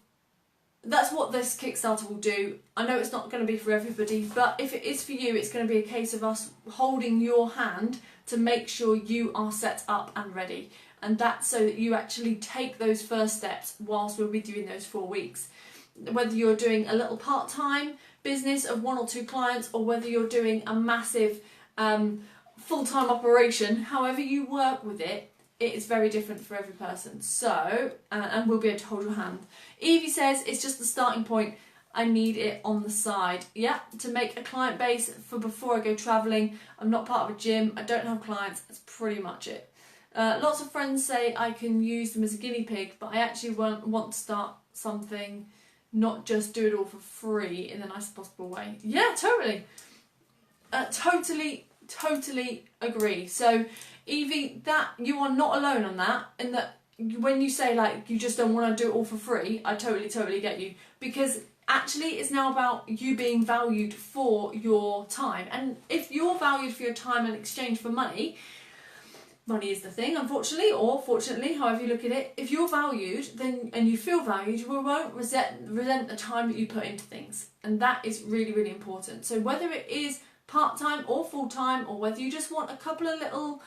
that's what this Kickstarter will do. I know it's not going to be for everybody, but if it is for you, it's going to be a case of us holding your hand to make sure you are set up and ready. and that's so that you actually take those first steps whilst we're with you in those 4 weeks. Whether you're doing a little part-time business of 1 or 2 clients, or whether you're doing a massive full-time operation, however you work with it, it is very different for every person. So, and we'll be able to hold your hand. Evie says, it's just the starting point. I need it on the side. Yeah, to make a client base for before I go travelling. I'm not part of a gym. I don't have clients. That's pretty much it. Lots of friends say I can use them as a guinea pig, but I actually want to start something, not just do it all for free in the nicest possible way. Yeah, totally. Totally agree. So, Evie, that you are not alone on that, and that when you say like you just don't want to do it all for free, I totally get you, because actually it's now about you being valued for your time. And if you're valued for your time in exchange for money is the thing, unfortunately, or fortunately, however you look at it, if you're valued then and you feel valued, you won't resent the time that you put into things, and that is really important. So whether it is part-time or full-time, or whether you just want a couple of little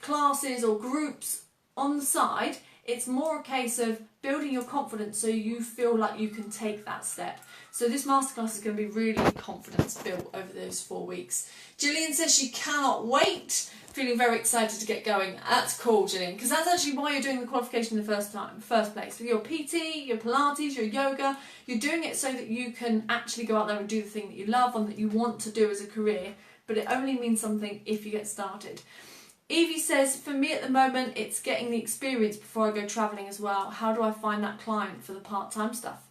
classes or groups on the side, it's more a case of building your confidence so you feel like you can take that step. So this masterclass is going to be really confidence built over those 4 weeks. Gillian says she cannot wait. Feeling very excited to get going. That's cool, Gillian, because that's actually why you're doing the qualification in the first place. With your PT, your Pilates, your yoga, you're doing it so that you can actually go out there and do the thing that you love and that you want to do as a career, but it only means something if you get started. Evie says, for me at the moment, it's getting the experience before I go travelling as well. How do I find that client for the part-time stuff?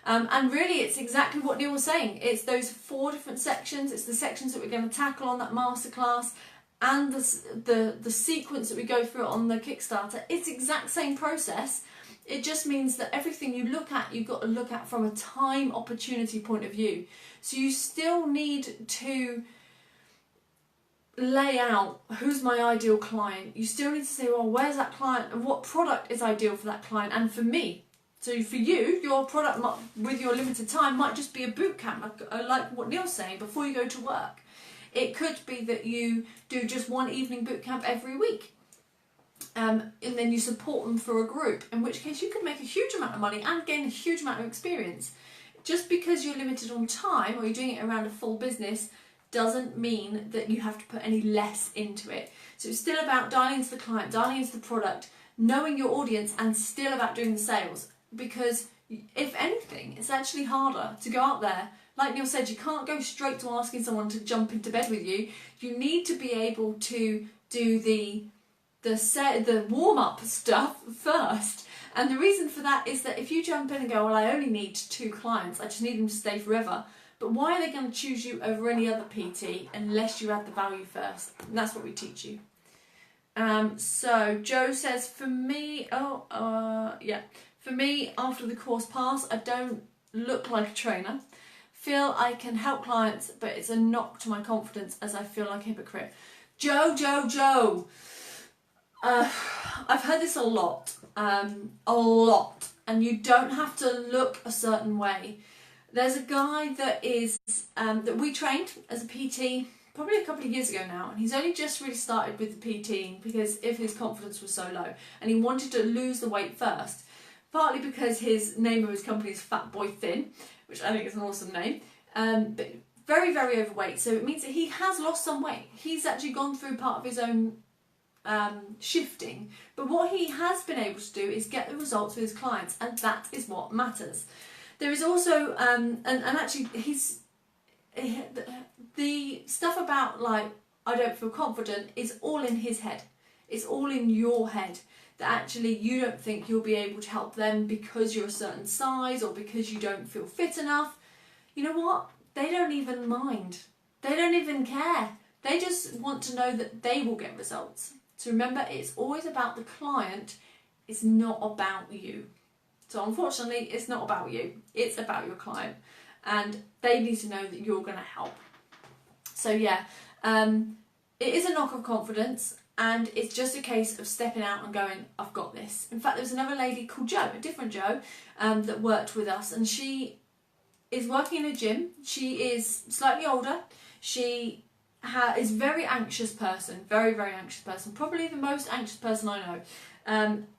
And really, it's exactly what Neil was saying. It's those 4 different sections. It's the sections that we're going to tackle on that masterclass, and the sequence that we go through on the Kickstarter. It's the exact same process. It just means that everything you look at, you've got to look at from a time opportunity point of view. So you still need to lay out who's my ideal client. You still need to say, well, where's that client and what product is ideal for that client and for me. So for you, your product with your limited time might just be a boot camp, like what Neil's saying, before you go to work. It could be that you do just 1 evening boot camp every week, and then you support them for a group, in which case you could make a huge amount of money and gain a huge amount of experience. Just because you're limited on time or you're doing it around a full business doesn't mean that you have to put any less into it. So it's still about dialing into the client, dialing into the product, knowing your audience, and still about doing the sales. Because if anything, it's actually harder to go out there. Like Neil said, you can't go straight to asking someone to jump into bed with you. You need to be able to do the warm-up stuff first. And the reason for that is that if you jump in and go, well, I only need 2 clients, I just need them to stay forever. But why are they going to choose you over any other PT unless you add the value first? And that's what we teach you. So Joe says, for me, for me, after the course pass, I don't look like a trainer. Feel I can help clients, but it's a knock to my confidence as I feel like a hypocrite. Joe. I've heard this a lot, and you don't have to look a certain way. There's a guy that is that we trained as a PT probably a couple of years ago now, and he's only just really started with the PT because if his confidence was so low, and he wanted to lose the weight first, partly because his name of his company is Fat Boy Thin, which I think is an awesome name, but very, very overweight. So it means that he has lost some weight. He's actually gone through part of his own shifting, but what he has been able to do is get the results with his clients, and that is what matters. There is also, and actually the stuff about like, I don't feel confident is all in his head. It's all in your head. That actually you don't think you'll be able to help them because you're a certain size or because you don't feel fit enough. You know what? They don't even mind. They don't even care. They just want to know that they will get results. So remember, it's always about the client. It's not about you. So unfortunately, it's not about you. It's about your client. And they need to know that you're going to help. So yeah, it is a knock of confidence. And it's just a case of stepping out and going, I've got this. In fact, there was another lady called Jo, a different Jo, that worked with us. And she is working in a gym. She is slightly older. She is a very anxious person, very, very anxious person, probably the most anxious person I know.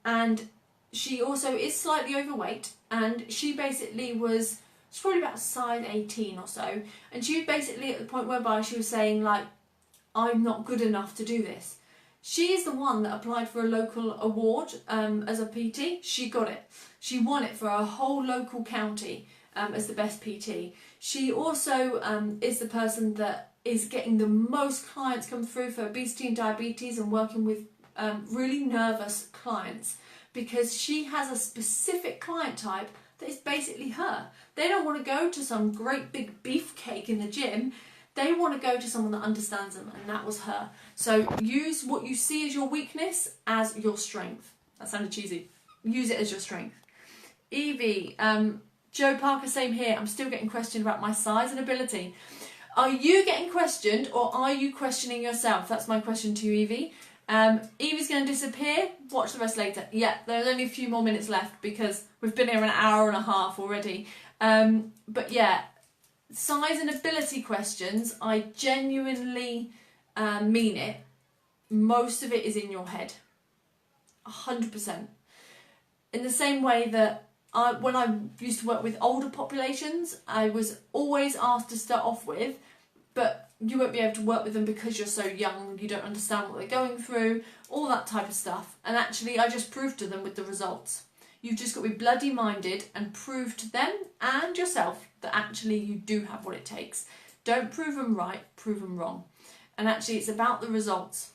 And she also is slightly overweight, and she basically she's probably about size 18 or so, and she was basically at the point whereby she was saying, like, I'm not good enough to do this. She is the one that applied for a local award as a PT. She got it. She won it for a whole local county as the best PT. She also is the person that is getting the most clients come through for obesity and diabetes, and working with really nervous clients, because she has a specific client type that is basically her. They don't want to go to some great big beefcake in the gym. They want to go to someone that understands them, and that was her. So use what you see as your weakness as your strength. That sounded cheesy. Use it as your strength. Evie, Joe Parker, same here. I'm still getting questioned about my size and ability. Are you getting questioned, or are you questioning yourself? That's my question to you, Evie. Evie's going to disappear. Watch the rest later. Yeah, there's only a few more minutes left because we've been here an hour and a half already. But yeah, size and ability questions, I genuinely mean it. Most of it is in your head. 100%. In the same way that when I used to work with older populations, I was always asked to start off with, but you won't be able to work with them because you're so young, you don't understand what they're going through, all that type of stuff. And actually, I just proved to them with the results. You've just got to be bloody minded and prove to them and yourself that actually you do have what it takes. Don't prove them right, prove them wrong. And actually, it's about the results.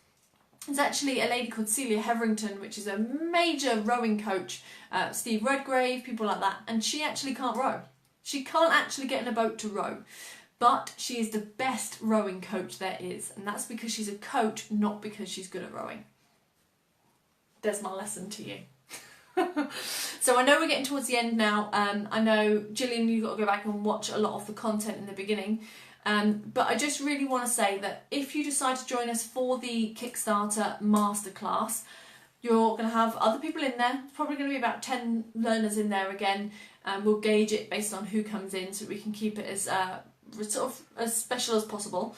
There's actually a lady called Celia Hetherington, which is a major rowing coach, Steve Redgrave, people like that, and she actually can't row. She can't actually get in a boat to row, but she is the best rowing coach there is, and that's because she's a coach, not because she's good at rowing. There's my lesson to you. So I know we're getting towards the end now. I know, Gillian, you've got to go back and watch a lot of the content in the beginning. But I just really want to say that if you decide to join us for the Kickstarter masterclass, you're going to have other people in there. Probably going to be about 10 learners in there again. We'll gauge it based on who comes in, so we can keep it as sort of as special as possible.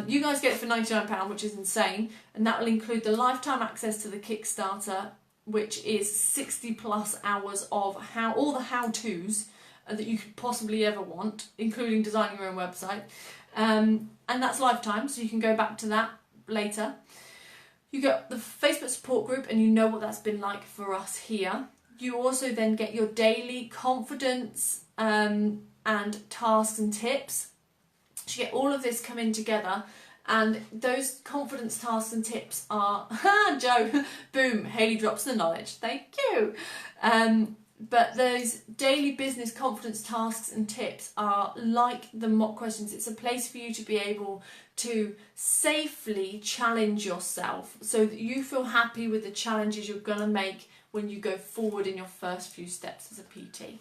You guys get it for £99, which is insane, and that will include the lifetime access to the Kickstarter, which is 60 plus hours of all the how-tos that you could possibly ever want, including designing your own website. And that's lifetime, so you can go back to that later. You get the Facebook support group, and you know what that's been like for us here. You also then get your daily confidence and tasks and tips. So you get all of this coming together, and those confidence tasks and tips are, Joe, boom, Hayley drops the knowledge, thank you. But those daily business confidence tasks and tips are like the mock questions. It's a place for you to be able to safely challenge yourself so that you feel happy with the challenges you're going to make when you go forward in your first few steps as a PT.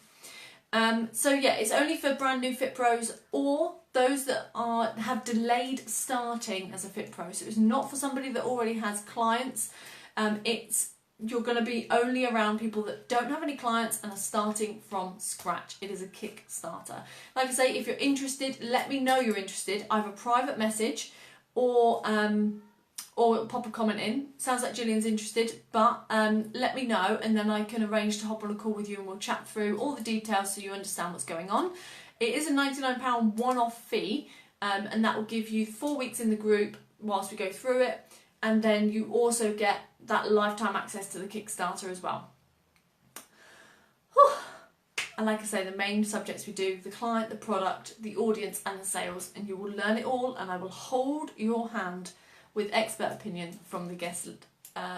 So yeah, it's only for brand new Fit Pros or those that have delayed starting as a Fit Pro. So it's not for somebody that already has clients. You're going to be only around people that don't have any clients and are starting from scratch. It is a Kickstarter. Like I say, if you're interested, let me know you're interested. Either private message or pop a comment in. Sounds like Gillian's interested, but let me know, and then I can arrange to hop on a call with you and we'll chat through all the details so you understand what's going on. It is a £99 one-off fee, and that will give you 4 weeks in the group whilst we go through it, and then you also get that lifetime access to the Kickstarter as well. Whew. And like I say, the main subjects we do, the client, the product, the audience and the sales, and you will learn it all, and I will hold your hand with expert opinion from the guest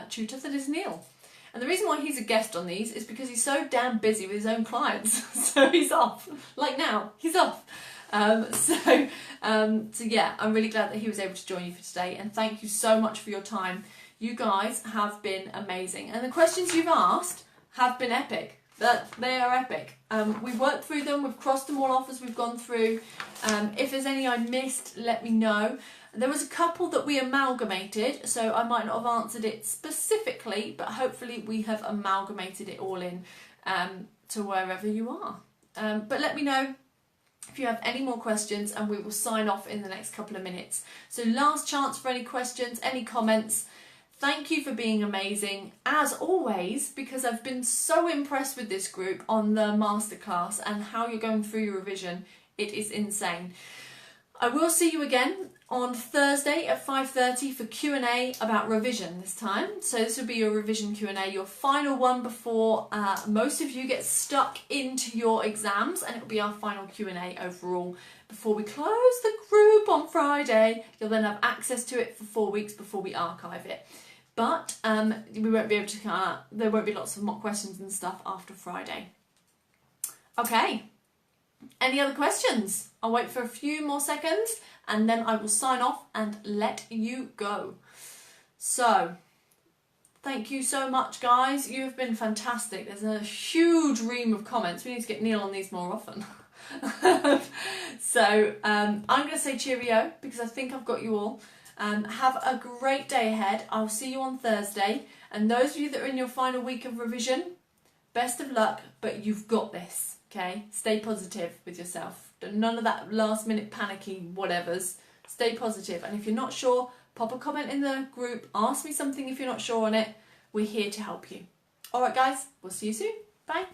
tutor that is Neil. And the reason why he's a guest on these is because he's so damn busy with his own clients. So he's off. Like now, he's off. So yeah, I'm really glad that he was able to join you for today, and thank you so much for your time. You guys have been amazing, and the questions you've asked have been epic. They are epic. We've worked through them, we've crossed them all off as we've gone through. If there's any I missed, let me know. There was a couple that we amalgamated, so I might not have answered it specifically, but hopefully we have amalgamated it all in to wherever you are. But let me know if you have any more questions, and we will sign off in the next couple of minutes. So last chance for any questions, any comments. Thank you for being amazing, as always, because I've been so impressed with this group on the masterclass and how you're going through your revision. It is insane. I will see you again on Thursday at 5:30 for Q&A about revision this time. So this will be your revision Q&A, your final one before most of you get stuck into your exams, and it will be our final Q&A overall before we close the group on Friday. You'll then have access to it for 4 weeks before we archive it. But we won't be able to, there won't be lots of mock questions and stuff after Friday. Okay. Any other questions? I'll wait for a few more seconds and then I will sign off and let you go. So, thank you so much, guys. You have been fantastic. There's a huge ream of comments. We need to get Neil on these more often. So, I'm going to say cheerio because I think I've got you all. Have a great day ahead. I'll see you on Thursday. And those of you that are in your final week of revision, best of luck, but you've got this. Okay, stay positive with yourself. None of that last minute panicky whatevers. Stay positive. And if you're not sure, pop a comment in the group. Ask me something if you're not sure on it. We're here to help you. All right, guys, we'll see you soon. Bye.